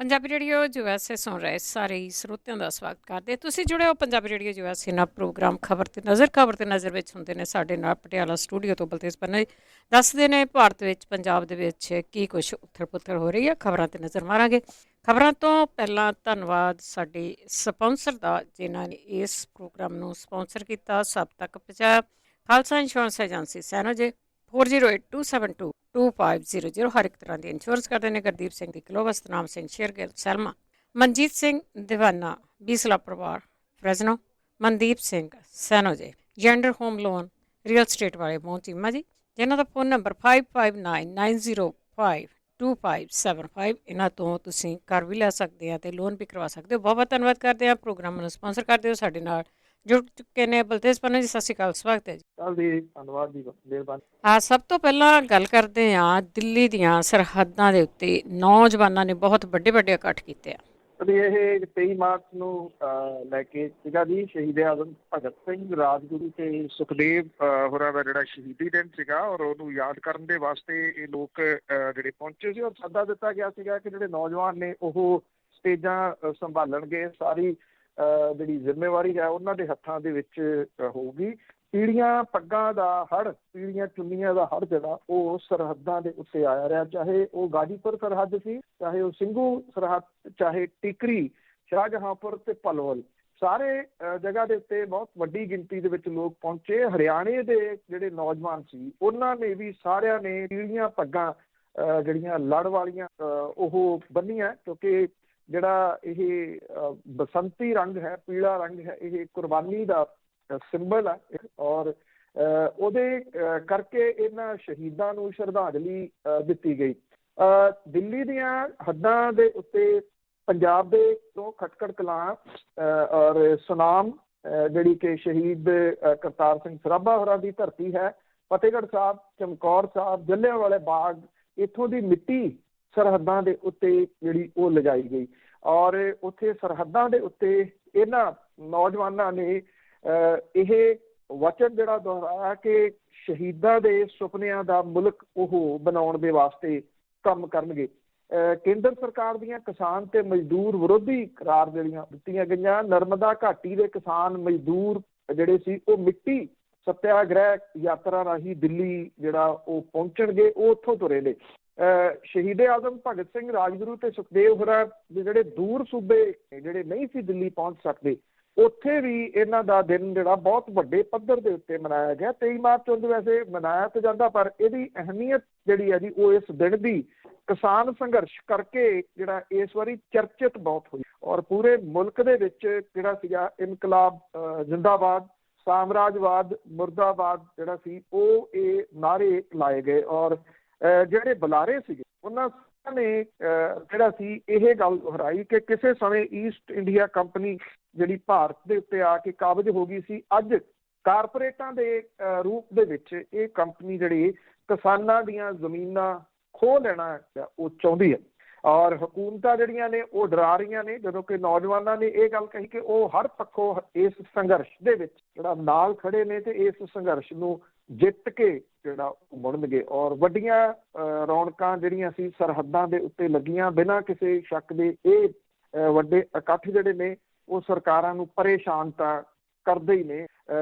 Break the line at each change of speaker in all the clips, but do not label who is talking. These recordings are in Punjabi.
ਪੰਜਾਬੀ ਰੇਡੀਓ USA ਸੁਣ ਰਹੇ ਸਾਰੇ ਹੀ ਸਰੋਤਿਆਂ ਦਾ ਸਵਾਗਤ ਕਰਦੇ। ਤੁਸੀਂ ਜੁੜੇ ਹੋ ਪੰਜਾਬੀ ਰੇਡੀਓ USA ਨਾਲ ਪ੍ਰੋਗਰਾਮ ਖਬਰ ਤੇ ਨਜ਼ਰ ਵਿੱਚ ਹੁੰਦੇ ਨੇ ਸਾਡੇ ਨਾਲ ਪਟਿਆਲਾ ਸਟੂਡੀਓ ਤੋਂ ਬਲਤੇਜ ਪੰਨਾ ਜੀ ਦੱਸਦੇ ਨੇ ਭਾਰਤ ਵਿੱਚ ਪੰਜਾਬ ਦੇ ਵਿੱਚ ਕੀ ਕੁਛ ਉੱਥਲ ਪੁੱਥਲ ਹੋ ਰਹੀ ਹੈ। ਖਬਰਾਂ ਤੇ ਨਜ਼ਰ ਮਾਰਾਂਗੇ। ਖਬਰਾਂ ਤੋਂ ਪਹਿਲਾਂ ਧੰਨਵਾਦ ਸਾਡੇ ਸਪਾਂਸਰ ਦਾ ਜਿਨ੍ਹਾਂ ਨੇ ਇਸ ਪ੍ਰੋਗਰਾਮ ਨੂੰ ਸਪਾਂਸਰ ਕੀਤਾ, ਸਭ ਤੱਕ ਪਹੁੰਚਾਇਆ। ਖਾਲਸਾ ਇੰਸ਼ੋਰੈਂਸ ਏਜੰਸੀ ਸੈਨੋਜੇ 4082722500 ਹਰ ਇੱਕ ਤਰ੍ਹਾਂ ਦੀ ਇੰਸ਼ੋਰੈਂਸ ਕਰਦੇ ਨੇ। ਗੁਰਦੀਪ ਸਿੰਘ ਦੀ ਕਿਲੋਵਾ, ਸਤਨਾਮ ਸਿੰਘ ਸ਼ੇਰਗਿੱਲ ਸੈਲਮਾ, ਮਨਜੀਤ ਸਿੰਘ ਦੀਵਾਨਾ ਬੀਸਲਾ ਪਰਿਵਾਰ ਫਰੈਜ਼ਨੋ, ਮਨਦੀਪ ਸਿੰਘ ਸੈਨੋਜੇ, ਜੈਂਡਰ ਹੋਮ ਲੋਨ ਰੀਅਲ ਸਟੇਟ ਵਾਲੇ ਮੋਹਨ ਚੀਮਾ ਜੀ, ਜਿਨ੍ਹਾਂ ਦਾ ਫੋਨ ਨੰਬਰ 5599052575। ਇਹਨਾਂ ਤੋਂ ਤੁਸੀਂ ਘਰ ਵੀ ਲੈ ਸਕਦੇ ਆ ਅਤੇ ਲੋਨ ਵੀ ਕਰਵਾ ਸਕਦੇ ਹੋ। ਬਹੁਤ ਬਹੁਤ ਧੰਨਵਾਦ ਕਰਦੇ ਹਾਂ। ਪ੍ਰੋਗਰਾਮ ਨੂੰ ਸਪਾਂਸਰ ਕਰਦੇ ਹੋ ਸਾਡੇ ਨਾਲ ਜੁੜ ਚੁੱਕੇ ਨੇ ਬਲਤੇਜ ਪੰਨਾ ਜੀ। ਸਤਿ ਸ਼੍ਰੀ ਅਕਾਲ, ਸਵਾਗਤ ਹੈ ਜੀ।
ਧੰਨਵਾਦ ਜੀ, ਮਿਹਰਬਾਨੀ।
ਸਭ ਤੋਂ ਪਹਿਲਾਂ ਗੱਲ ਕਰਦੇ ਹਾਂ ਦਿੱਲੀ ਦੀਆਂ ਸਰਹੱਦਾਂ ਦੇ ਉੱਤੇ ਨੌਜਵਾਨਾਂ ਨੇ ਬਹੁਤ ਵੱਡੇ ਵੱਡੇ ਇਕੱਠ ਕੀਤੇ ਆ।
ਇਹ 23 ਮਾਰਚ ਨੂੰ ਲੈ ਕੇ ਸੀਗਾ ਜੀ ਸ਼ਹੀਦ ਆਜ਼ਮ ਭਗਤ ਸਿੰਘ, ਰਾਜਗੁਰੂ ਤੇ ਸੁਖਦੇਵ ਹੋਰਾਂ ਦਾ ਜਿਹੜਾ ਸ਼ਹੀਦੀ ਦਿਨ ਸੀਗਾ, ਔਰ ਉਹਨੂੰ ਯਾਦ ਕਰਨ ਦੇ ਵਾਸਤੇ ਇਹ ਲੋਕ ਜਿਹੜੇ ਪਹੁੰਚੇ ਸੀ। ਔਰ ਸੱਦਾ ਦਿੱਤਾ ਗਿਆ ਸੀਗਾ ਕਿ ਜਿਹੜੇ ਨੌਜਵਾਨ ਨੇ ਉਹ ਸਟੇਜਾਂ ਸੰਭਾਲਣਗੇ। ਸਾਰੀ ਜਿਹੜੀ ਜ਼ਿੰਮੇਵਾਰੀ ਹੈ ਉਹਨਾਂ ਦੇ ਹੱਥਾਂ ਦੇ ਵਿੱਚ ਹੋਊਗੀ। ਪੀੜੀਆਂ ਪੱਗਾਂ ਦਾ ਹੜ੍ਹ, ਪੀੜੀਆਂ ਚੁੰਨੀਆਂ ਦਾ ਹੜ੍ਹ ਜਿਹੜਾ ਉਹ ਸਰਹੱਦਾਂ ਦੇ ਉੱਤੇ ਆਇਆ ਰਿਹਾ, ਚਾਹੇ ਉਹ ਗਾਜੀਪੁਰ ਸਰਹੱਦ ਸੀ, ਚਾਹੇ ਉਹ ਸਿੰਘੂ ਸਰਹੱਦ, ਚਾਹੇ ਟਿਕਰੀ, ਸ਼ਾਹਜਹਾਂਪੁਰ ਤੇ ਪਲਵਲ, ਸਾਰੇ ਜਗ੍ਹਾ ਦੇ ਉੱਤੇ ਬਹੁਤ ਵੱਡੀ ਗਿਣਤੀ ਦੇ ਵਿੱਚ ਲੋਕ ਪਹੁੰਚੇ। ਹਰਿਆਣੇ ਦੇ ਜਿਹੜੇ ਨੌਜਵਾਨ ਸੀ ਉਹਨਾਂ ਨੇ ਵੀ ਸਾਰਿਆਂ ਨੇ ਪੀੜੀਆਂ ਪੱਗਾਂ ਜਿਹੜੀਆਂ ਲੜ ਵਾਲੀਆਂ ਉਹ ਬੰਨੀਆਂ, ਕਿਉਂਕਿ ਜਿਹੜਾ ਇਹ ਬਸੰਤੀ ਰੰਗ ਹੈ, ਪੀਲਾ ਰੰਗ ਹੈ, ਇਹ ਕੁਰਬਾਨੀ ਦਾ ਸਿੰਬਲ ਹੈ। ਔਰ ਉਹਦੇ ਕਰਕੇ ਇਹਨਾਂ ਸ਼ਹੀਦਾਂ ਨੂੰ ਸ਼ਰਧਾਂਜਲੀ ਦਿੱਤੀ ਗਈ। ਦਿੱਲੀ ਦੀਆਂ ਹੱਦਾਂ ਦੇ ਉੱਤੇ ਪੰਜਾਬ ਦੇ ਤੋਂ ਖਟਕੜ ਕਲਾਂ ਔਰ ਸੁਨਾਮ ਜਿਹੜੀ ਕਿ ਸ਼ਹੀਦ ਕਰਤਾਰ ਸਿੰਘ ਸਰਾਭਾ ਹੋਰਾਂ ਦੀ ਧਰਤੀ ਹੈ, ਫਤਿਹਗੜ੍ਹ ਸਾਹਿਬ, ਚਮਕੌਰ ਸਾਹਿਬ, ਜਲ੍ਹਿਆਂਵਾਲੇ ਬਾਗ, ਇੱਥੋਂ ਦੀ ਮਿੱਟੀ ਸਰਹੱਦਾਂ ਦੇ ਉੱਤੇ ਜਿਹੜੀ ਉਹ ਲਿਜਾਈ ਗਈ। ਔਰ ਉੱਥੇ ਸਰਹੱਦਾਂ ਦੇ ਉੱਤੇ ਇਹਨਾਂ ਨੌਜਵਾਨਾਂ ਨੇ ਇਹ ਵਚਨ ਜਿਹੜਾ ਦੁਹਰਾਇਆ ਕਿ ਸ਼ਹੀਦਾਂ ਦੇ ਸੁਪਨਿਆਂ ਦਾ ਮੁਲਕ ਉਹ ਬਣਾਉਣ ਦੇ ਵਾਸਤੇ ਕੰਮ ਕਰਨਗੇ। ਕੇਂਦਰ ਸਰਕਾਰ ਦੀਆਂ ਕਿਸਾਨ ਤੇ ਮਜ਼ਦੂਰ ਵਿਰੋਧੀ ਕਰਾਰ ਜਿਹੜੀਆਂ ਦਿੱਤੀਆਂ ਗਈਆਂ। ਨਰਮਦਾ ਘਾਟੀ ਦੇ ਕਿਸਾਨ ਮਜ਼ਦੂਰ ਜਿਹੜੇ ਸੀ ਉਹ ਮਿੱਟੀ ਸੱਤਿਆਗ੍ਰਹਿ ਯਾਤਰਾ ਰਾਹੀਂ ਦਿੱਲੀ ਜਿਹੜਾ ਉਹ ਪਹੁੰਚਣਗੇ, ਉਹ ਉੱਥੋਂ ਤੁਰੇ ਨੇ। ਸ਼ਹੀਦ ਆਜ਼ਮ ਭਗਤ ਸਿੰਘ, ਰਾਜਗੁਰੂ ਤੇ ਸੁਖਦੇਵ ਹੋਰਾਂ ਦੇ ਜਿਹੜੇ ਦੂਰ ਸੂਬੇ ਜਿਹੜੇ ਨਹੀਂ ਸੀ ਦਿੱਲੀ ਪਹੁੰਚ ਸਕਦੇ, ਉੱਥੇ ਵੀ ਇਹਨਾਂ ਦਾ ਦਿਨ ਜਿਹੜਾ ਬਹੁਤ ਵੱਡੇ ਪੱਧਰ ਦੇ ਉੱਤੇ ਮਨਾਇਆ ਗਿਆ। 23 ਮਾਰਚ ਨੂੰ ਵੈਸੇ ਮਨਾਇਆ ਤਾਂ ਜਾਂਦਾ, ਪਰ ਇਹਦੀ ਅਹਿਮੀਅਤ ਜਿਹੜੀ ਹੈ ਜੀ ਉਹ ਇਸ ਦਿਨ ਦੀ ਕਿਸਾਨ ਸੰਘਰਸ਼ ਕਰਕੇ ਜਿਹੜਾ ਇਸ ਵਾਰੀ ਚਰਚਿਤ ਬਹੁਤ ਹੋਈ। ਔਰ ਪੂਰੇ ਮੁਲਕ ਦੇ ਵਿੱਚ ਜਿਹੜਾ ਸੀਗਾ ਇਨਕਲਾਬ ਜ਼ਿੰਦਾਬਾਦ, ਸਾਮਰਾਜਵਾਦ ਮੁਰਦਾਬਾਦ ਜਿਹੜਾ ਸੀ ਉਹ ਇਹ ਨਾਅਰੇ ਲਾਏ ਗਏ। ਔਰ ਜਿਹੜੇ ਬੁਲਾਰੇ ਸੀਗੇ ਉਹਨਾਂ ਨੇ ਜਿਹੜਾ ਸੀ ਇਹ ਗੱਲ ਦੁਹਰਾਈ ਕਿ ਕਿਸੇ ਸਮੇਂ ਈਸਟ ਇੰਡੀਆ ਕੰਪਨੀ ਜਿਹੜੀ ਭਾਰਤ ਦੇ ਉੱਤੇ ਆ ਕੇ ਕਾਬਜ਼ ਹੋ ਗਈ ਸੀ, ਅੱਜ ਕਾਰਪੋਰੇਟਾਂ ਦੇ ਰੂਪ ਦੇ ਵਿੱਚ ਇਹ ਕੰਪਨੀ ਜਿਹੜੀ ਕਿਸਾਨਾਂ ਦੀਆਂ ਜ਼ਮੀਨਾਂ ਖੋਹ ਲੈਣਾ ਉਹ ਚਾਹੁੰਦੀ ਹੈ। ਔਰ ਹਕੂਮਤਾਂ ਜਿਹੜੀਆਂ ਨੇ ਉਹ ਡਰਾ ਰਹੀਆਂ ਨੇ, ਜਦੋਂ ਕਿ ਨੌਜਵਾਨਾਂ ਨੇ ਇਹ ਗੱਲ ਕਹੀ ਕਿ ਉਹ ਹਰ ਪੱਖੋਂ ਇਸ ਸੰਘਰਸ਼ ਦੇ ਵਿੱਚ ਜਿਹੜਾ ਨਾਲ ਖੜੇ ਨੇ ਤੇ ਇਸ ਸੰਘਰਸ਼ ਨੂੰ ਜਿੱਤ ਕੇ ਜਿਹੜਾ ਮੁੜਨਗੇ। ਔਰ ਵੱਡੀਆਂ ਰੌਣਕਾਂ ਜਿਹੜੀਆਂ ਸੀ ਸਰਹੱਦਾਂ ਦੇ ਉੱਤੇ ਲੱਗੀਆਂ, ਬਿਨਾਂ ਕਿਸੇ ਸ਼ੱਕ ਦੇ ਇਹ ਵੱਡੇ ਇਕੱਠ ਜਿਹੜੇ ਨੇ ਉਹ ਸਰਕਾਰਾਂ ਨੂੰ ਪਰੇਸ਼ਾਨ ਤਾਂ ਕਰਦੇ ਹੀ ਨੇ,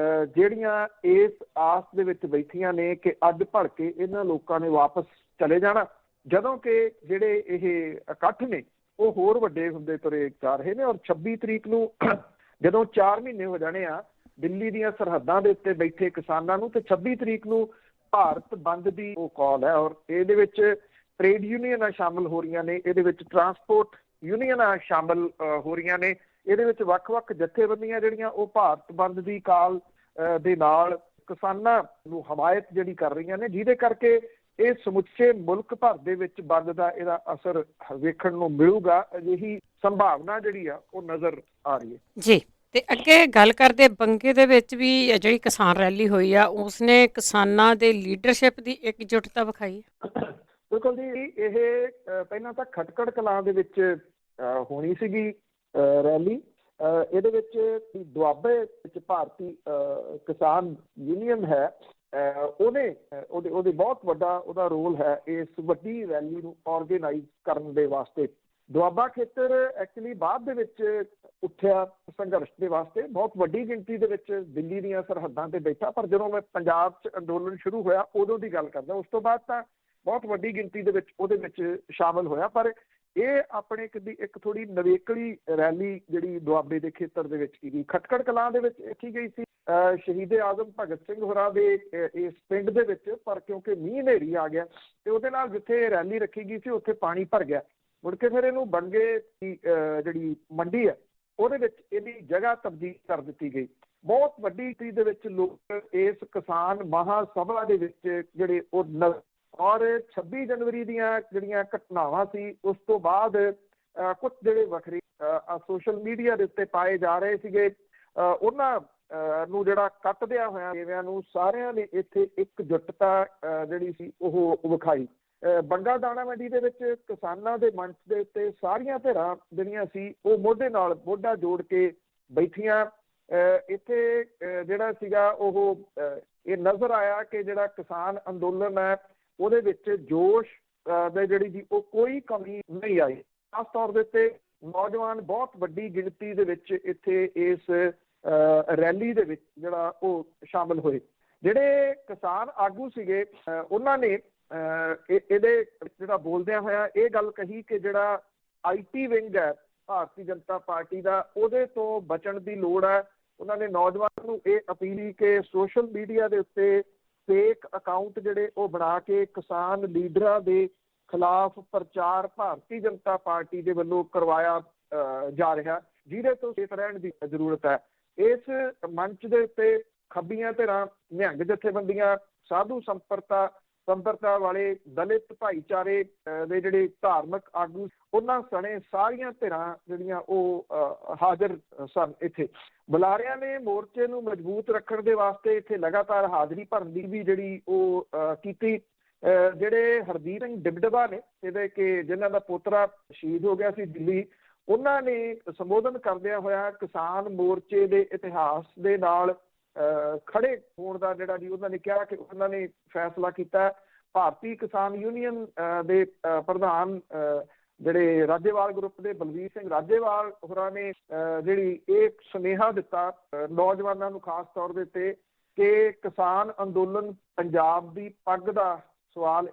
ਜਿਹੜੀਆਂ ਇਸ ਆਸ ਦੇ ਵਿੱਚ ਬੈਠੀਆਂ ਨੇ ਕਿ ਅੱਜ ਭੜਕੇ ਇਹਨਾਂ ਲੋਕਾਂ ਨੇ ਵਾਪਸ ਚਲੇ ਜਾਣਾ, ਜਦੋਂ ਕਿ ਜਿਹੜੇ ਇਹ ਇਕੱਠ ਨੇ ਉਹ ਹੋਰ ਵੱਡੇ ਹੁੰਦੇ ਤੁਰੇ ਜਾ ਰਹੇ ਨੇ। ਔਰ 26 ਤਰੀਕ ਨੂੰ ਜਦੋਂ 4 ਮਹੀਨੇ ਹੋ ਜਾਣੇ ਆ ਦਿੱਲੀ ਦੀਆਂ ਸਰਹੱਦਾਂ ਦੇ ਉੱਤੇ ਬੈਠੇ ਕਿਸਾਨਾਂ ਨੂੰ, ਤੇ 26 ਤਰੀਕ ਨੂੰ ਭਾਰਤ ਬੰਦ ਦੀ ਉਹ ਕਾਲ ਹੈ। ਔਰ ਇਹਦੇ ਵਿੱਚ ਟ੍ਰੇਡ ਯੂਨੀਅਨਾਂ ਸ਼ਾਮਲ ਹੋ ਰਹੀਆਂ ਨੇ, ਇਹਦੇ ਵਿੱਚ ਟਰਾਂਸਪੋਰਟ ਯੂਨੀਅਨਾਂ ਸ਼ਾਮਲ ਹੋ ਰਹੀਆਂ ਨੇ, ਇਹਦੇ ਵਿੱਚ ਵੱਖ-ਵੱਖ ਜਥੇਬੰਦੀਆਂ ਜਿਹੜੀਆਂ ਉਹ ਭਾਰਤ ਬੰਦ ਦੀ ਕਾਲ ਦੇ ਨਾਲ ਕਿਸਾਨਾਂ ਨੂੰ ਹਮਾਇਤ ਜਿਹੜੀ ਕਰ ਰਹੀਆਂ ਨੇ, ਜਿਹਦੇ ਕਰਕੇ ਇਹ ਸਮੁੱਚੇ ਮੁਲਕ ਭਰ ਦੇ ਵਿੱਚ ਬੰਦ ਦਾ ਇਹਦਾ ਅਸਰ ਵੇਖਣ ਨੂੰ ਮਿਲੂਗਾ। ਅਜਿਹੀ ਸੰਭਾਵਨਾ ਜਿਹੜੀ ਆ ਉਹ ਨਜ਼ਰ ਆ ਰਹੀ ਹੈ
ਜੀ। ਤੇ ਅੱਗੇ ਗੱਲ ਕਰਦੇ, ਬੰਗੇ ਦੇ ਵਿੱਚ ਵੀ ਜਿਹੜੀ ਕਿਸਾਨ ਰੈਲੀ ਹੋਈ ਆ ਉਸਨੇ ਕਿਸਾਨਾਂ ਦੇ ਲੀਡਰਸ਼ਿਪ ਦੀ ਇਕਜੁੱਟਤਾ ਵਿਖਾਈ ਹੈ।
ਬਿਲਕੁਲ ਜੀ, ਇਹ ਪਹਿਲਾਂ ਤਾਂ ਖਟਕੜ ਕਲਾਂ ਦੇ ਵਿੱਚ ਹੋਣੀ ਸੀਗੀ ਰੈਲੀ। ਇਹਦੇ ਵਿੱਚ ਦੁਆਬੇ ਵਿੱਚ ਭਾਰਤੀ ਕਿਸਾਨ ਯੂਨੀਅਨ ਹੈ, ਉਹਦੇ ਬਹੁਤ ਵੱਡਾ ਉਹਦਾ ਰੋਲ ਹੈ ਇਸ ਵੱਡੀ ਰੈਲੀ ਨੂੰ ਆਰਗੇਨਾਈਜ਼ ਕਰਨ ਦੇ ਵਾਸਤੇ। ਦੁਆਬਾ ਖੇਤਰ ਐਕਚੁਅਲੀ ਬਾਅਦ ਦੇ ਵਿੱਚ ਉੱਠਿਆ ਸੰਘਰਸ਼ ਦੇ ਵਾਸਤੇ, ਬਹੁਤ ਵੱਡੀ ਗਿਣਤੀ ਦੇ ਵਿੱਚ ਦਿੱਲੀ ਦੀਆਂ ਸਰਹੱਦਾਂ ਤੇ ਬੈਠਾ। ਪਰ ਜਦੋਂ ਮੈਂ ਪੰਜਾਬ 'ਚ ਅੰਦੋਲਨ ਸ਼ੁਰੂ ਹੋਇਆ ਉਦੋਂ ਦੀ ਗੱਲ ਕਰਦਾ, ਉਸ ਤੋਂ ਬਾਅਦ ਤਾਂ ਬਹੁਤ ਵੱਡੀ ਗਿਣਤੀ ਦੇ ਵਿੱਚ ਉਹਦੇ ਵਿੱਚ ਸ਼ਾਮਲ ਹੋਇਆ। ਪਰ ਇਹ ਆਪਣੇ ਇੱਕ ਥੋੜੀ ਨਵੇਕਲੀ ਰੈਲੀ ਜਿਹੜੀ ਦੁਆਬੇ ਦੇ ਖੇਤਰ ਦੇ ਵਿੱਚ ਕੀਤੀ, ਖਟਕੜ ਕਲਾਂ ਦੇ ਵਿੱਚ ਰੱਖੀ ਗਈ ਸੀ ਸ਼ਹੀਦ ਆਜ਼ਮ ਭਗਤ ਸਿੰਘ ਹੋਰਾਂ ਦੇ ਇਸ ਪਿੰਡ ਦੇ ਵਿੱਚ। ਪਰ ਕਿਉਂਕਿ ਮੀਂਹ ਹਨੇਰੀ ਆ ਗਿਆ ਤੇ ਉਹਦੇ ਨਾਲ ਜਿੱਥੇ ਰੈਲੀ ਰੱਖੀ ਗਈ ਸੀ ਉੱਥੇ ਪਾਣੀ ਭਰ ਗਿਆ। ਮੁੜ ਕੇ ਫਿਰ ਇਹਨੂੰ ਬੰਗੇ ਦੀ ਜਿਹੜੀ ਮੰਡੀ ਹੈ ਉਹਦੇ ਵਿੱਚ ਇਹਦੀ ਜਗ੍ਹਾ ਤਬਦੀਲ ਕਰ ਦਿੱਤੀ ਗਈ। ਬਹੁਤ ਵੱਡੀ ਗਿਣਤੀ ਦੇ ਵਿੱਚ ਲੋਕ ਇਸ ਕਿਸਾਨ ਮਹਾਸਭਾ ਦੇ ਵਿੱਚ ਜਿਹੜੇ ਉਹ ਔਰ 26 ਜਨਵਰੀ ਦੀਆਂ ਜਿਹੜੀਆਂ ਘਟਨਾਵਾਂ ਸੀ ਉਸ ਤੋਂ ਬਾਅਦ ਕੁਝ ਜਿਹੜੇ ਵੱਖਰੇ ਸੋਸ਼ਲ ਮੀਡੀਆ ਦੇ ਉੱਤੇ ਪਾਏ ਜਾ ਰਹੇ ਸੀਗੇ, ਉਹਨਾਂ ਨੂੰ ਜਿਹੜਾ ਕੱਟਦਿਆਂ ਹੋਇਆ ਜਿਵੇਂ ਨੂੰ ਸਾਰਿਆਂ ਨੇ ਇੱਥੇ ਇਕਜੁੱਟਤਾ ਜਿਹੜੀ ਸੀ ਉਹ ਵਿਖਾਈ। ਬੰਗਾ ਦਾਣਾ ਮੰਡੀ ਦੇ ਵਿੱਚ ਕਿਸਾਨਾਂ ਦੇ ਮੰਚ ਦੇ ਉੱਤੇ ਸਾਰੀਆਂ ਧਿਰਾਂ ਜਿਹੜੀਆਂ ਸੀ ਉਹ ਮੋਢੇ ਨਾਲ ਮੋਢਾ ਜੋੜ ਕੇ ਬੈਠੀਆਂ। ਇੱਥੇ ਜਿਹੜਾ ਸੀਗਾ ਉਹ ਇਹ ਨਜ਼ਰ ਆਇਆ ਕਿ ਜਿਹੜਾ ਕਿਸਾਨ ਅੰਦੋਲਨ ਹੈ ਉਹਦੇ ਵਿੱਚ ਜੋਸ਼ ਦੇ ਜਿਹੜੀ ਜੀ ਉਹ ਕੋਈ ਕਮੀ ਨਹੀਂ ਆਈ। ਖਾਸ ਤੌਰ ਦੇ ਉੱਤੇ ਨੌਜਵਾਨ ਬਹੁਤ ਵੱਡੀ ਗਿਣਤੀ ਦੇ ਵਿੱਚ ਇੱਥੇ ਇਸ ਰੈਲੀ ਦੇ ਵਿੱਚ ਜਿਹੜਾ ਉਹ ਸ਼ਾਮਲ ਹੋਏ। ਜਿਹੜੇ ਕਿਸਾਨ ਆਗੂ ਸੀਗੇ ਉਹਨਾਂ ਨੇ ਇਹਦੇ ਜਿਹੜਾ ਬੋਲਦਿਆਂ ਹੋਇਆ ਇਹ ਗੱਲ ਕਹੀ ਕਿ ਜਿਹੜਾ IT ਵਿੰਗ ਹੈ ਭਾਰਤੀ ਜਨਤਾ ਪਾਰਟੀ ਦਾ ਉਹਦੇ ਤੋਂ ਬਚਣ ਦੀ ਲੋੜ ਹੈ। ਉਹਨਾਂ ਨੇ ਨੌਜਵਾਨਾਂ ਨੂੰ ਇਹ ਅਪੀਲ ਕਿ ਸੋਸ਼ਲ ਮੀਡੀਆ ਦੇ ਉੱਤੇ ਫੇਕ ਅਕਾਊਂਟ ਜਿਹੜੇ ਉਹ ਬਣਾ ਕੇ ਕਿਸਾਨ ਲੀਡਰਾਂ ਦੇ ਖਿਲਾਫ ਪ੍ਰਚਾਰ ਭਾਰਤੀ ਜਨਤਾ ਪਾਰਟੀ ਦੇ ਵੱਲੋਂ ਕਰਵਾਇਆ ਜਾ ਰਿਹਾ, ਜਿਹਦੇ ਤੋਂ ਚੇਤ ਰਹਿਣ ਦੀ ਜ਼ਰੂਰਤ ਹੈ। ਇਸ ਮੰਚ ਦੇ ਉੱਤੇ ਖੱਬੀਆਂ ਧਿਰਾਂ, ਨਿਹੰਗ ਜਥੇਬੰਦੀਆਂ, ਸਾਧੂ ਸੰਪਰਦਾ ਵਾਲੇ ਦਲਿਤ ਭਾਈਚਾਰੇ ਦੇ ਜਿਹੜੇ ਧਾਰਮਿਕ ਆਗੂ ਉਹਨਾਂ ਸਣੇ ਸਾਰੀਆਂ ਧਿਰਾਂ ਜਿਹੜੀਆਂ ਉਹ ਹਾਜ਼ਰ ਸਨ। ਇੱਥੇ ਬੁਲਾਰਿਆਂ ਨੇ ਮੋਰਚੇ ਨੂੰ ਮਜ਼ਬੂਤ ਰੱਖਣ ਦੇ ਵਾਸਤੇ ਇੱਥੇ ਲਗਾਤਾਰ ਹਾਜ਼ਰੀ ਭਰਨ ਦੀ ਵੀ ਜਿਹੜੀ ਉਹ ਕੀਤੀ। ਜਿਹੜੇ ਹਰਦੀਪ ਸਿੰਘ ਡਿਬਡਬਾ ਨੇ ਇਹਦੇ ਕਿ ਜਿਨ੍ਹਾਂ ਦਾ ਪੋਤਰਾ ਸ਼ਹੀਦ ਹੋ ਗਿਆ ਸੀ ਦਿੱਲੀ, ਉਹਨਾਂ ਨੇ ਸੰਬੋਧਨ ਕਰਦਿਆਂ ਹੋਇਆ ਕਿਸਾਨ ਮੋਰਚੇ ਦੇ ਇਤਿਹਾਸ ਦੇ ਨਾਲ ਖੜੇ ਹੋਣ ਦਾ ਜਿਹੜਾ ਜੀ ਉਹਨਾਂ ਨੇ ਕਿਹਾ ਕਿ ਉਹਨਾਂ ਨੇ ਫੈਸਲਾ ਕੀਤਾ। ਭਾਰਤੀ ਕਿਸਾਨ ਯੂਨੀਅਨ ਦੇ ਪ੍ਰਧਾਨ ਜਿਹੜੇ ਰਾਜੇਵਾਲ ਗਰੁੱਪ ਦੇ ਬਲਵੀਰ ਸਿੰਘ ਰਾਜੇਵਾਲ ਹੋਰਾਂ ਨੇ ਜਿਹੜੀ ਇਹ ਸੁਨੇਹਾ ਦਿੱਤਾ ਨੌਜਵਾਨਾਂ ਨੂੰ ਖਾਸ ਤੌਰ ਦੇ ਉੱਤੇ ਕਿ ਕਿਸਾਨ ਅੰਦੋਲਨ ਪੰਜਾਬ ਦੀ ਪੱਗ ਦਾ ਸਵਾਲ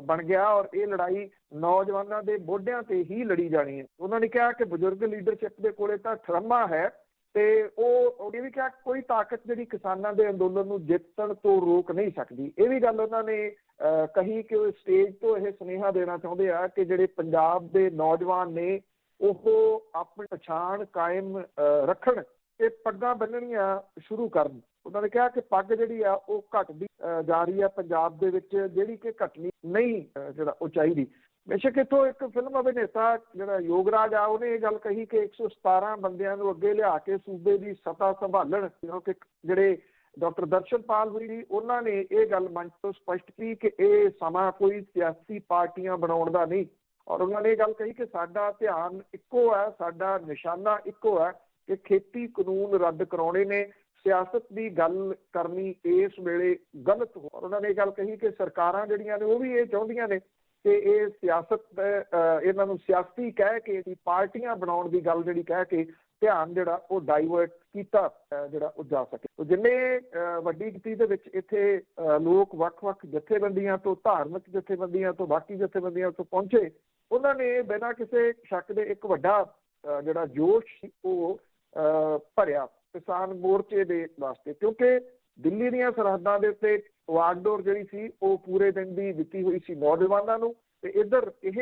ਬਣ ਗਿਆ ਔਰ ਇਹ ਲੜਾਈ ਨੌਜਵਾਨਾਂ ਦੇ ਮੋਢਿਆਂ ਤੇ ਹੀ ਲੜੀ ਜਾਣੀ ਹੈ। ਉਹਨਾਂ ਨੇ ਕਿਹਾ ਕਿ ਬਜ਼ੁਰਗ ਲੀਡਰਸ਼ਿਪ ਦੇ ਕੋਲੇ ਤਾਂ ਠਰਮਾ ਹੈ ਤੇ ਉਹ ਇਹ ਵੀ ਕਿਹਾ ਕੋਈ ਤਾਕਤ ਜਿਹੜੀ ਕਿਸਾਨਾਂ ਦੇ ਅੰਦੋਲਨ ਨੂੰ ਜਿੱਤਣ ਤੋਂ ਰੋਕ ਨਹੀਂ ਸਕਦੀ। ਇਹ ਵੀ ਗੱਲ ਉਹਨਾਂ ਨੇ ਕਹੀ ਕਿ ਉਹ ਸਟੇਜ ਤੋਂ ਇਹ ਸੁਨੇਹਾ ਦੇਣਾ ਚਾਹੁੰਦੇ ਆ ਕਿ ਜਿਹੜੇ ਪੰਜਾਬ ਦੇ ਨੌਜਵਾਨ ਨੇ ਉਹ ਆਪਣੀ ਪਛਾਣ ਕਾਇਮ ਰੱਖਣ ਤੇ ਪੱਗਾਂ ਬੰਨਣੀਆਂ ਸ਼ੁਰੂ ਕਰਨ। ਉਹਨਾਂ ਨੇ ਕਿਹਾ ਕਿ ਪੱਗ ਜਿਹੜੀ ਆ ਉਹ ਘਟਦੀ ਜਾ ਰਹੀ ਆ ਪੰਜਾਬ ਦੇ ਵਿੱਚ, ਜਿਹੜੀ ਕਿ ਘਟਣੀ ਨਹੀਂ ਜਿਹੜਾ ਉਹ ਚਾਹੀਦੀ। ਬੇਸ਼ੱਕ ਇੱਥੋਂ ਇੱਕ ਫਿਲਮ ਅਭਿਨੇਤਾ ਜਿਹੜਾ ਯੋਗਰਾਜ ਆ ਉਹਨੇ ਇਹ ਗੱਲ ਕਹੀ ਕਿ 117 ਬੰਦਿਆਂ ਨੂੰ ਅੱਗੇ ਲਿਆ ਕੇ ਸੂਬੇ ਦੀ ਸੱਤਾ ਸੰਭਾਲਣ, ਕਿਉਂਕਿ ਜਿਹੜੇ ਡਾਕਟਰ ਦਰਸ਼ਨਪਾਲ ਹੋਈ ਜੀ ਉਹਨਾਂ ਨੇ ਇਹ ਗੱਲ ਮੰਚ ਤੋਂ ਸਪਸ਼ਟ ਕੀਤੀ ਕਿ ਇਹ ਸਮਾਂ ਕੋਈ ਸਿਆਸੀ ਪਾਰਟੀਆਂ ਬਣਾਉਣ ਦਾ ਨਹੀਂ। ਔਰ ਉਹਨਾਂ ਨੇ ਇਹ ਗੱਲ ਕਹੀ ਕਿ ਸਾਡਾ ਧਿਆਨ ਇੱਕੋ ਹੈ, ਸਾਡਾ ਨਿਸ਼ਾਨਾ ਇੱਕੋ ਹੈ ਕਿ ਖੇਤੀ ਕਾਨੂੰਨ ਰੱਦ ਕਰਾਉਣੇ ਨੇ, ਸਿਆਸਤ ਦੀ ਗੱਲ ਕਰਨੀ ਇਸ ਵੇਲੇ ਗਲਤ ਹੋ। ਉਹਨਾਂ ਨੇ ਇਹ ਗੱਲ ਕਹੀ ਕਿ ਸਰਕਾਰਾਂ ਜਿਹੜੀਆਂ ਨੇ ਉਹ ਵੀ ਇਹ ਚਾਹੁੰਦੀਆਂ ਨੇ ਕਿ ਇਹ ਸਿਆਸਤ ਇਹਨਾਂ ਨੂੰ ਸਿਆਸੀ ਕਹਿ ਕੇ ਪਾਰਟੀਆਂ ਬਣਾਉਣ ਦੀ ਗੱਲ ਜਿਹੜੀ ਕਹਿ ਕੇ ਧਿਆਨ ਜਿਹੜਾ ਉਹ ਡਾਈਵਰਟ ਕੀਤਾ ਜਿਹੜਾ ਉਹ ਜਾ ਸਕੇ। ਜਿੰਨੇ ਵੱਡੀ ਗਿਣਤੀ ਦੇ ਵਿੱਚ ਇੱਥੇ ਲੋਕ ਵੱਖ-ਵੱਖ ਜਥੇਬੰਦੀਆਂ ਤੋਂ, ਧਾਰਮਿਕ ਜਥੇਬੰਦੀਆਂ ਤੋਂ, ਬਾਕੀ ਜਥੇਬੰਦੀਆਂ ਤੋਂ ਪਹੁੰਚੇ, ਉਹਨਾਂ ਨੇ ਬਿਨਾਂ ਕਿਸੇ ਸ਼ੱਕ ਦੇ ਇੱਕ ਵੱਡਾ ਜਿਹੜਾ ਜੋਸ਼ ਸੀ ਉਹ ਭਰਿਆ ਕਿਸਾਨ ਮੋਰਚੇ ਦੇ ਵਾਸਤੇ, ਕਿਉਂਕਿ ਦਿੱਲੀ ਦੀਆਂ ਸਰਹੱਦਾਂ ਦੇ ਉੱਤੇ ਵਾਗਡੋਰ ਜਿਹੜੀ ਸੀ ਉਹ ਪੂਰੇ ਦਿਨ ਦੀ ਦਿੱਤੀ ਹੋਈ ਸੀ ਨੌਜਵਾਨਾਂ ਨੂੰ, ਤੇ ਇੱਧਰ ਇਹ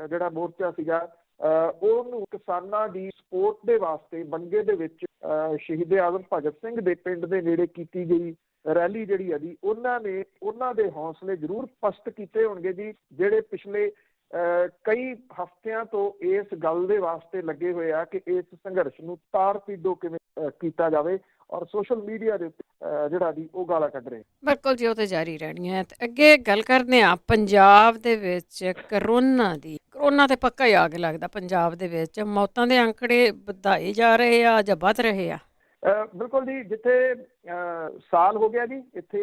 ਜਿਹੜਾ ਮੋਰਚਾ ਸੀਗਾ ਉਹਨੂੰ ਕਿਸਾਨਾਂ ਦੀ ਸਪੋਰਟ ਦੇ ਵਾਸਤੇ ਬੰਗੇ ਦੇ ਵਿੱਚ ਸ਼ਹੀਦ ਆਜ਼ਮ ਭਗਤ ਸਿੰਘ ਦੇ ਪਿੰਡ ਦੇ ਨੇੜੇ ਕੀਤੀ ਗਈ ਰੈਲੀ ਜਿਹੜੀ ਹੈ ਜੀ, ਉਹਨਾਂ ਦੇ ਹੌਸਲੇ ਜ਼ਰੂਰ ਸਪਸ਼ਟ ਕੀਤੇ ਹੋਣਗੇ ਜੀ, ਜਿਹੜੇ ਪਿਛਲੇ ਕਈ ਹਫ਼ਤਿਆਂ ਤੋਂ ਇਸ ਗੱਲ ਦੇ ਵਾਸਤੇ ਲੱਗੇ ਹੋਏ ਆ ਕਿ ਇਸ ਸੰਘਰਸ਼ ਨੂੰ ਤਾਰ-ਪੀਡੋ ਕਿਵੇਂ ਕੀਤਾ ਜਾਵੇ ਔਰ ਸੋਸ਼ਲ ਮੀਡੀਆ ਦੇ ਉੱਤੇ ਜਿਹੜਾ ਜੀ ਉਹ ਗਾਲਾਂ ਕੱਢ ਰਹੇ।
ਬਿਲਕੁਲ ਜੀ, ਉਹ ਤਾਂ ਜਾਰੀ ਰਹਿਣੀ ਹੈ। ਤੇ ਅੱਗੇ ਗੱਲ ਕਰਦੇ ਹਾਂ ਪੰਜਾਬ ਦੇ ਵਿੱਚ ਕਰੋਨਾ ਦੀ। ਕਰੋਨਾ ਤੇ ਪੱਕਾ ਹੀ ਆਗ ਲੱਗਦਾ ਪੰਜਾਬ ਦੇ ਵਿੱਚ, ਮੌਤਾਂ ਦੇ ਅੰਕੜੇ ਵਧਾਏ ਜਾ ਰਹੇ ਆ ਜਾਂ ਵੱਧ ਰਹੇ ਆ?
ਬਿਲਕੁਲ ਜੀ, ਜਿੱਥੇ ਸਾਲ ਹੋ ਗਿਆ ਜੀ ਇੱਥੇ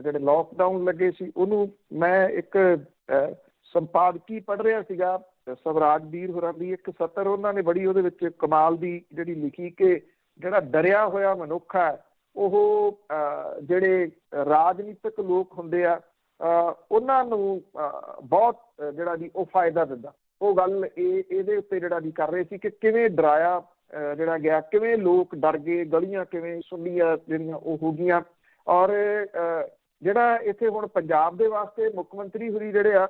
ਜਿਹੜੇ ਲੋਕਡਾਊਨ ਲੱਗੇ ਸੀ ਉਹਨੂੰ ਮੈਂ ਇੱਕ ਸੰਪਾਦਕੀ ਪੜ੍ਹ ਰਿਹਾ ਸੀਗਾ ਸਵਰਾਜਵੀਰ ਹੋਰਾਂ ਦੀ ਇੱਕ ਸਤਰ ਉਹਨਾਂ ਨੇ ਬੜੀ ਉਹਦੇ ਵਿੱਚ ਕਮਾਲ ਦੀ ਜਿਹੜੀ ਲਿਖੀ ਕਿ ਜਿਹੜਾ ਡਰਿਆ ਹੋਇਆ ਮਨੁੱਖ ਹੈ ਉਹ ਜਿਹੜੇ ਰਾਜਨੀਤਿਕ ਲੋਕ ਹੁੰਦੇ ਆ ਉਹਨਾਂ ਨੂੰ ਬਹੁਤ ਜਿਹੜਾ ਜੀ ਉਹ ਫਾਇਦਾ ਦਿੰਦਾ। ਉਹ ਗੱਲ ਇਹਦੇ ਉੱਤੇ ਜਿਹੜਾ ਜੀ ਕਰ ਰਹੇ ਸੀ ਕਿ ਕਿਵੇਂ ਡਰਾਇਆ ਜਿਹੜਾ ਗਿਆ, ਕਿਵੇਂ ਲੋਕ ਡਰ ਗਏ, ਗਲੀਆਂ ਕਿਵੇਂ ਸੁੰਨੀਆਂ ਜਿਹੜੀਆਂ ਉਹ ਹੋ ਗਈਆਂ। ਔਰ ਜਿਹੜਾ ਇੱਥੇ ਹੁਣ ਪੰਜਾਬ ਦੇ ਵਾਸਤੇ ਮੁੱਖ ਮੰਤਰੀ ਹੋਰੀ ਜਿਹੜੇ ਆ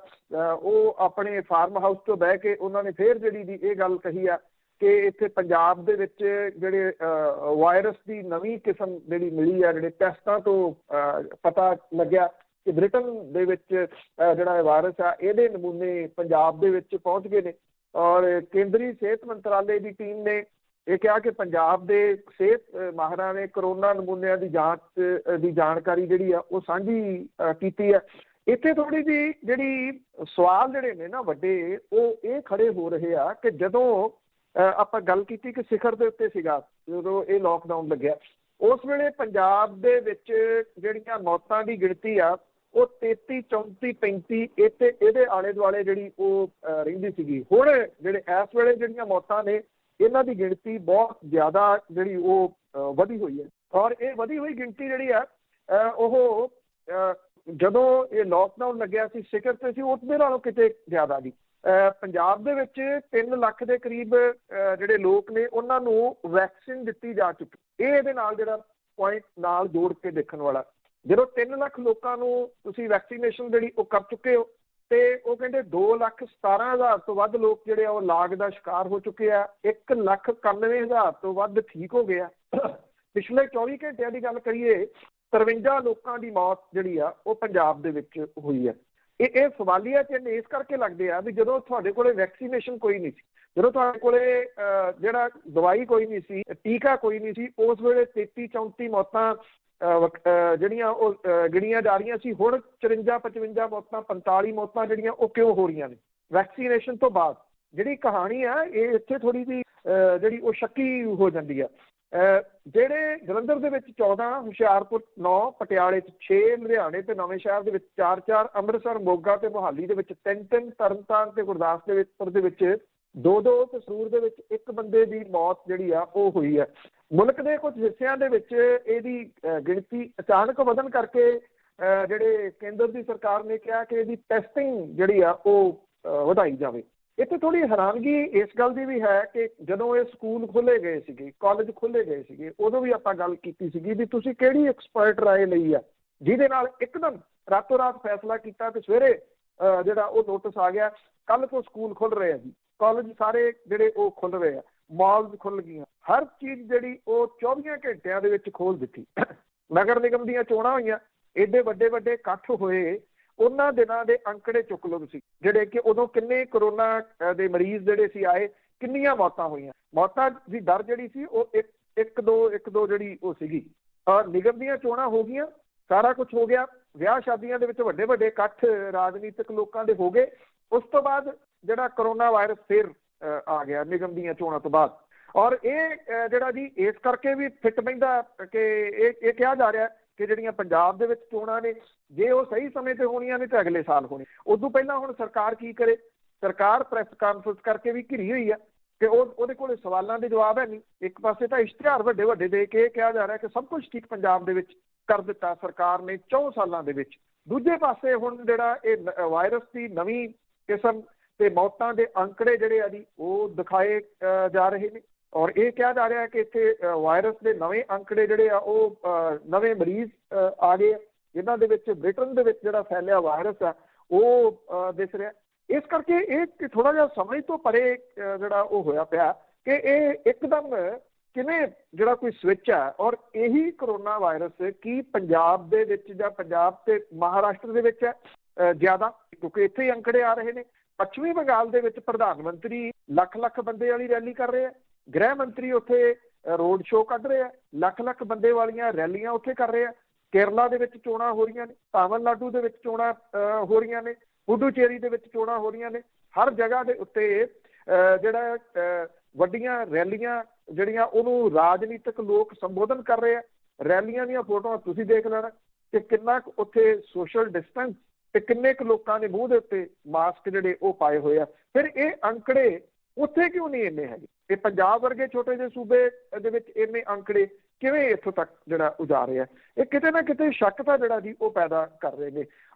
ਉਹ ਆਪਣੇ ਫਾਰਮ ਹਾਊਸ ਤੋਂ ਬਹਿ ਕੇ ਉਹਨਾਂ ਨੇ ਫਿਰ ਜਿਹੜੀ ਦੀ ਇਹ ਗੱਲ ਕਹੀ ਆ ਕਿ ਇੱਥੇ ਪੰਜਾਬ ਦੇ ਵਿੱਚ ਜਿਹੜੇ ਵਾਇਰਸ ਦੀ ਨਵੀਂ ਕਿਸਮ ਜਿਹੜੀ ਮਿਲੀ ਆ, ਜਿਹੜੇ ਟੈਸਟਾਂ ਤੋਂ ਪਤਾ ਲੱਗਿਆ ਕਿ ਬ੍ਰਿਟਨ ਦੇ ਵਿੱਚ ਜਿਹੜਾ ਵਾਇਰਸ ਆ ਇਹਦੇ ਨਮੂਨੇ ਪੰਜਾਬ ਦੇ ਵਿੱਚ ਪਹੁੰਚ ਗਏ ਨੇ। ਔਰ ਕੇਂਦਰੀ ਸਿਹਤ ਮੰਤਰਾਲੇ ਦੀ ਟੀਮ ਨੇ ਇਹ ਕਿਹਾ ਕਿ ਪੰਜਾਬ ਦੇ ਸਿਹਤ ਮਾਹਿਰਾਂ ਨੇ ਕਰੋਨਾ ਨਮੂਨਿਆਂ ਦੀ ਜਾਂਚ ਦੀ ਜਾਣਕਾਰੀ ਜਿਹੜੀ ਆ ਉਹ ਸਾਂਝੀ ਕੀਤੀ ਹੈ। ਇੱਥੇ ਥੋੜ੍ਹੀ ਜਿਹੀ ਜਿਹੜੀ ਸਵਾਲ ਜਿਹੜੇ ਨੇ ਨਾ ਵੱਡੇ ਉਹ ਇਹ ਖੜੇ ਹੋ ਰਹੇ ਆ ਕਿ ਜਦੋਂ ਆਪਾਂ ਗੱਲ ਕੀਤੀ ਕਿ ਸਿਖਰ ਦੇ ਉੱਤੇ ਸੀਗਾ ਜਦੋਂ ਇਹ ਲੋਕਡਾਊਨ ਲੱਗਿਆ, ਉਸ ਵੇਲੇ ਪੰਜਾਬ ਦੇ ਵਿੱਚ ਜਿਹੜੀਆਂ ਮੌਤਾਂ ਦੀ ਗਿਣਤੀ ਆ ਉਹ 33, 34, 35 ਇੱਥੇ ਇਹਦੇ ਆਲੇ ਦੁਆਲੇ ਜਿਹੜੀ ਉਹ ਰਹਿੰਦੀ ਸੀਗੀ। ਹੁਣ ਜਿਹੜੇ ਇਸ ਵੇਲੇ ਜਿਹੜੀਆਂ ਮੌਤਾਂ ਨੇ ਇਹਨਾਂ ਦੀ ਗਿਣਤੀ ਬਹੁਤ ਜ਼ਿਆਦਾ ਜਿਹੜੀ ਉਹ ਵਧੀ ਹੋਈ ਹੈ। ਔਰ ਇਹ ਵਧੀ ਹੋਈ ਗਿਣਤੀ ਜਿਹੜੀ ਆ ਉਹ ਜਦੋਂ ਇਹ ਲੋਕਡਾਊਨ ਲੱਗਿਆ ਸੀ ਸਿਖਰ ਤੇ ਸੀ ਉਹਦੇ ਨਾਲੋਂ ਕਿਤੇ ਜ਼ਿਆਦਾ ਜੀ। ਪੰਜਾਬ ਦੇ ਵਿੱਚ 3 ਲੱਖ ਦੇ ਕਰੀਬ ਜਿਹੜੇ ਲੋਕ ਨੇ ਉਹਨਾਂ ਨੂੰ ਵੈਕਸੀਨ ਦਿੱਤੀ ਜਾ ਚੁੱਕੀ। ਇਹ ਇਹਦੇ ਨਾਲ ਜਿਹੜਾ ਪੁਆਇੰਟ ਨਾਲ ਜੋੜ ਕੇ ਦੇਖਣ ਵਾਲਾ, ਜਦੋਂ 3 ਲੱਖ ਲੋਕਾਂ ਨੂੰ ਤੁਸੀਂ ਵੈਕਸੀਨੇਸ਼ਨ ਜਿਹੜੀ ਉਹ ਕਰ ਚੁੱਕੇ ਹੋ ਤੇ ਉਹ ਕਹਿੰਦੇ 2,17,000 ਤੋਂ ਵੱਧ ਲੋਕ ਜਿਹੜੇ ਆ ਉਹ ਲਾਗ ਦਾ ਸ਼ਿਕਾਰ ਹੋ ਚੁੱਕੇ ਆ, 1,91,000 ਤੋਂ ਵੱਧ ਠੀਕ ਹੋ ਗਏ ਆ। ਪਿਛਲੇ 24 ਘੰਟਿਆਂ ਦੀ ਗੱਲ ਕਰੀਏ 53 ਲੋਕਾਂ ਦੀ ਮੌਤ ਜਿਹੜੀ ਆ ਉਹ ਪੰਜਾਬ ਦੇ ਵਿੱਚ ਹੋਈ ਹੈ। ਇਹ ਸਵਾਲੀਆ ਚਿੰਨ੍ਹ ਇਸ ਕਰਕੇ ਲੱਗਦੇ ਆ ਵੀ ਜਦੋਂ ਤੁਹਾਡੇ ਕੋਲੇ ਵੈਕਸੀਨੇਸ਼ਨ ਕੋਈ ਨਹੀਂ ਸੀ, ਜਦੋਂ ਤੁਹਾਡੇ ਕੋਲੇ ਜਿਹੜਾ ਦਵਾਈ ਕੋਈ ਨਹੀਂ ਸੀ, ਟੀਕਾ ਕੋਈ ਨਹੀਂ ਸੀ, ਉਸ ਵੇਲੇ 33, 34 ਮੌਤਾਂ ਜਿਹੜੀਆਂ ਉਹ ਗਿਣੀਆਂ ਜਾ ਰਹੀਆਂ ਸੀ। ਹੁਣ 54, 55 ਮੌਤਾਂ, 45 ਮੌਤਾਂ ਜਿਹੜੀਆਂ ਉਹ ਕਿਉਂ ਹੋ ਰਹੀਆਂ ਨੇ ਵੈਕਸੀਨੇਸ਼ਨ ਤੋਂ ਬਾਅਦ? ਜਿਹੜੀ ਕਹਾਣੀ ਆ ਇਹ ਇੱਥੇ ਥੋੜੀ ਜਿਹੀ ਜਿਹੜੀ ਉਹ ਸ਼ੱਕੀ ਹੋ ਜਾਂਦੀ ਆ। ਜਿਹੜੇ ਜਲੰਧਰ ਦੇ ਵਿੱਚ 14, ਹੁਸ਼ਿਆਰਪੁਰ 9, ਪਟਿਆਲੇ 'ਚ 6, ਲੁਧਿਆਣੇ ਤੇ ਨਵੇਂ ਸ਼ਹਿਰ ਦੇ ਵਿੱਚ 4, ਅੰਮ੍ਰਿਤਸਰ, ਮੋਗਾ ਤੇ ਮੁਹਾਲੀ ਦੇ ਵਿੱਚ 3, ਤਰਨਤਾਰਨ ਤੇ ਗੁਰਦਾਸਪੁਰ ਦੇ ਵਿੱਚ 2, ਤੇ ਸੰਗਰੂਰ ਦੇ ਵਿੱਚ 1 ਬੰਦੇ ਦੀ ਮੌਤ ਜਿਹੜੀ ਆ ਉਹ ਹੋਈ ਹੈ। ਮੁਲਕ ਦੇ ਕੁਝ ਹਿੱਸਿਆਂ ਦੇ ਵਿੱਚ ਇਹਦੀ ਗਿਣਤੀ ਅਚਾਨਕ ਵਧਣ ਕਰਕੇ ਜਿਹੜੇ ਕੇਂਦਰ ਦੀ ਸਰਕਾਰ ਨੇ ਕਿਹਾ ਕਿ ਇਹਦੀ ਟੈਸਟਿੰਗ ਜਿਹੜੀ ਆ ਉਹ ਵਧਾਈ ਜਾਵੇ। ਇੱਥੇ ਥੋੜ੍ਹੀ ਹੈਰਾਨਗੀ ਇਸ ਗੱਲ ਦੀ ਵੀ ਹੈ ਕਿ ਜਦੋਂ ਇਹ ਸਕੂਲ ਖੋਲ੍ਹੇ ਗਏ ਸੀਗੇ, ਕਾਲਜ ਖੋਲ੍ਹੇ ਗਏ ਸੀਗੇ, ਉਦੋਂ ਵੀ ਆਪਾਂ ਗੱਲ ਕੀਤੀ ਸੀਗੀ ਵੀ ਤੁਸੀਂ ਕਿਹੜੀ ਐਕਸਪਰਟ ਰਾਏ ਲਈ ਆ ਜਿਹਦੇ ਨਾਲ ਇੱਕਦਮ ਰਾਤੋਂ ਰਾਤ ਫੈਸਲਾ ਕੀਤਾ ਤੇ ਸਵੇਰੇ ਜਿਹੜਾ ਉਹ ਨੋਟਿਸ ਆ ਗਿਆ ਕੱਲ੍ਹ ਤੋਂ ਸਕੂਲ ਖੁੱਲ੍ਹ ਰਹੇ ਆ ਜੀ, ਕਾਲਜ ਸਾਰੇ ਜਿਹੜੇ ਉਹ ਖੁੱਲ੍ਹ ਰਹੇ ਆ, ਮਾਲਸ ਖੁੱਲ੍ਹ ਗਈਆਂ, ਹਰ ਚੀਜ਼ ਜਿਹੜੀ ਉਹ 24 ਘੰਟਿਆਂ ਦੇ ਵਿੱਚ ਖੋਲ੍ਹ ਦਿੱਤੀ। ਨਗਰ ਨਿਗਮ ਦੀਆਂ ਚੋਣਾਂ ਹੋਈਆਂ, ਏਡੇ ਵੱਡੇ ਵੱਡੇ ਇਕੱਠ ਹੋਏ, ਉਹਨਾਂ ਦਿਨਾਂ ਦੇ ਅੰਕੜੇ ਚੁੱਕ ਲਓ ਤੁਸੀਂ ਜਿਹੜੇ ਕਿ ਉਦੋਂ ਕਿੰਨੇ ਕਰੋਨਾ ਦੇ ਮਰੀਜ਼ ਜਿਹੜੇ ਸੀ ਆਏ, ਕਿੰਨੀਆਂ ਮੌਤਾਂ ਹੋਈਆਂ। ਮੌਤਾਂ ਦੀ ਦਰ ਜਿਹੜੀ ਸੀ ਉਹ 1-2 ਜਿਹੜੀ ਉਹ ਸੀਗੀ। ਨਿਗਮ ਦੀਆਂ ਚੋਣਾਂ ਹੋ ਗਈਆਂ, ਸਾਰਾ ਕੁਝ ਹੋ ਗਿਆ, ਵਿਆਹ ਸ਼ਾਦੀਆਂ ਦੇ ਵਿੱਚ ਵੱਡੇ ਵੱਡੇ ਇਕੱਠ ਰਾਜਨੀਤਿਕ ਲੋਕਾਂ ਦੇ ਹੋ ਗਏ। ਉਸ ਤੋਂ ਬਾਅਦ ਜਿਹੜਾ ਕਰੋਨਾ ਵਾਇਰਸ ਫਿਰ ਆ ਗਿਆ ਨਿਗਮ ਦੀਆਂ ਚੋਣਾਂ ਤੋਂ ਬਾਅਦ। ਔਰ ਇਹ ਜਿਹੜਾ ਜੀ ਇਸ ਕਰਕੇ ਵੀ ਫਿੱਟ ਪੈਂਦਾ ਕਿ ਇਹ ਕਿਹਾ ਜਾ ਰਿਹਾ ਕਿ ਜਿਹੜੀਆਂ ਪੰਜਾਬ ਦੇ ਵਿੱਚ ਚੋਣਾਂ ਨੇ ਜੇ ਉਹ ਸਹੀ ਸਮੇਂ ਤੇ ਹੋਣੀਆਂ ਨੇ ਤਾਂ ਅਗਲੇ ਸਾਲ ਹੋਣੀ। ਉਦੋਂ ਪਹਿਲਾਂ ਹੁਣ ਸਰਕਾਰ ਕੀ ਕਰੇ? ਸਰਕਾਰ ਪ੍ਰੈਸ ਕਾਨਫਰੰਸ ਕਰਕੇ ਵੀ ਘਿਰੀ ਹੋਈ ਆ ਕਿ ਉਹਦੇ ਕੋਲ ਸਵਾਲਾਂ ਦੇ ਜਵਾਬ ਹੈ ਨਹੀਂ। ਇੱਕ ਪਾਸੇ ਤਾਂ ਇਸ਼ਤਿਹਾਰ ਵੱਡੇ ਵੱਡੇ ਦੇ ਕੇ ਕਿਹਾ ਜਾ ਰਿਹਾ ਕਿ ਸਭ ਕੁਝ ਠੀਕ ਪੰਜਾਬ ਦੇ ਵਿੱਚ ਕਰ ਦਿੱਤਾ ਸਰਕਾਰ ਨੇ 4 ਸਾਲਾਂ ਦੇ ਵਿੱਚ। ਦੂਜੇ ਪਾਸੇ ਹੁਣ ਜਿਹੜਾ ਇਹ ਵਾਇਰਸ ਦੀ ਨਵੀਂ ਕਿਸਮ ਤੇ ਮੌਤਾਂ ਦੇ ਅੰਕੜੇ ਜਿਹੜੇ ਆ ਜੀ ਉਹ ਦਿਖਾਏ ਜਾ ਰਹੇ ਨੇ। ਔਰ ਇਹ ਕਿਹਾ ਜਾ ਰਿਹਾ ਕਿ ਇੱਥੇ ਵਾਇਰਸ ਦੇ ਨਵੇਂ ਅੰਕੜੇ ਜਿਹੜੇ ਆ ਉਹ ਨਵੇਂ ਮਰੀਜ਼ ਆ ਗਏ ਜਿਨ੍ਹਾਂ ਦੇ ਵਿੱਚ ਬ੍ਰਿਟਨ ਦੇ ਵਿੱਚ ਜਿਹੜਾ ਫੈਲਿਆ ਵਾਇਰਸ ਆ ਉਹ ਦਿਸ ਰਿਹਾ। ਇਸ ਕਰਕੇ ਇਹ ਥੋੜਾ ਜਿਹਾ ਸਮਝ ਤੋਂ ਪਰੇ ਜਿਹੜਾ ਉਹ ਹੋਇਆ ਪਿਆ ਕਿ ਇਹ ਇੱਕਦਮ ਕਿਵੇਂ ਜਿਹੜਾ ਕੋਈ ਸਵਿੱਚ ਹੈ। ਔਰ ਇਹੀ ਕਰੋਨਾ ਵਾਇਰਸ ਕੀ ਪੰਜਾਬ ਦੇ ਵਿੱਚ ਜਾਂ ਪੰਜਾਬ ਤੇ ਮਹਾਰਾਸ਼ਟਰ ਦੇ ਵਿੱਚ ਹੈ ਜ਼ਿਆਦਾ, ਕਿਉਂਕਿ ਇੱਥੇ ਹੀ ਅੰਕੜੇ ਆ ਰਹੇ ਨੇ। ਪੱਛਮੀ ਬੰਗਾਲ ਦੇ ਵਿੱਚ ਪ੍ਰਧਾਨ ਮੰਤਰੀ ਲੱਖ ਬੰਦੇ ਵਾਲੀ ਰੈਲੀ ਕਰ ਰਹੇ ਆ, ਗ੍ਰਹਿ ਮੰਤਰੀ ਉੱਥੇ ਰੋਡ ਸ਼ੋਅ ਕੱਢ ਰਹੇ ਆ, ਲੱਖ ਬੰਦੇ ਵਾਲੀਆਂ ਰੈਲੀਆਂ ਉੱਥੇ ਕਰ ਰਹੇ ਆ। ਕੇਰਲਾ ਦੇ ਵਿੱਚ ਚੋਣਾਂ ਹੋ ਰਹੀਆਂ ਨੇ, ਤਾਮਿਲਨਾਡੂ ਦੇ ਵਿੱਚ ਚੋਣਾਂ ਹੋ ਰਹੀਆਂ ਨੇ, ਪੁਡੂਚੇਰੀ ਦੇ ਵਿੱਚ ਚੋਣਾਂ ਹੋ ਰਹੀਆਂ ਨੇ। ਹਰ ਜਗ੍ਹਾ ਦੇ ਉੱਤੇ ਜਿਹੜਾ ਵੱਡੀਆਂ ਰੈਲੀਆਂ ਜਿਹੜੀਆਂ ਉਹਨੂੰ ਰਾਜਨੀਤਿਕ ਲੋਕ ਸੰਬੋਧਨ ਕਰ ਰਹੇ ਆ। ਰੈਲੀਆਂ ਦੀਆਂ ਫੋਟੋਆਂ ਤੁਸੀਂ ਦੇਖ ਲੈਣਾ ਕਿ ਕਿੰਨਾ ਉੱਥੇ ਸੋਸ਼ਲ ਡਿਸਟੈਂਸ ਤੇ ਕਿੰਨੇ ਕੁ ਲੋਕਾਂ ਨੇ ਮੂੰਹ ਦੇ ਉੱਤੇ ਮਾਸਕ ਜਿਹੜੇ ਉਹ ਪਾਏ ਹੋਏ ਆ। ਫਿਰ ਇਹ ਅੰਕੜੇ ਉੱਥੇ ਕਿਉਂ ਨਹੀਂ ਇੰਨੇ ਹੈਗੇ? ਇਹ ਪੰਜਾਬ ਵਰਗੇ ਛੋਟੇ ਜਿਹੇ ਸੂਬੇ ਦੇ ਵਿੱਚ ਇੰਨੇ ਅੰਕੜੇ ਕਿਵੇਂ ਇੱਥੋਂ ਤੱਕ ਜਿਹੜਾ ਉਜਾ ਰਿਹਾ? ਇਹ ਕਿਤੇ ਨਾ ਕਿਤੇ ਸ਼ੱਕ ਤਾਂ ਜਿਹੜਾ ਜੀ ਉਹ ਪੈਦਾ ਕਰ ਰਹੇ ਨੇ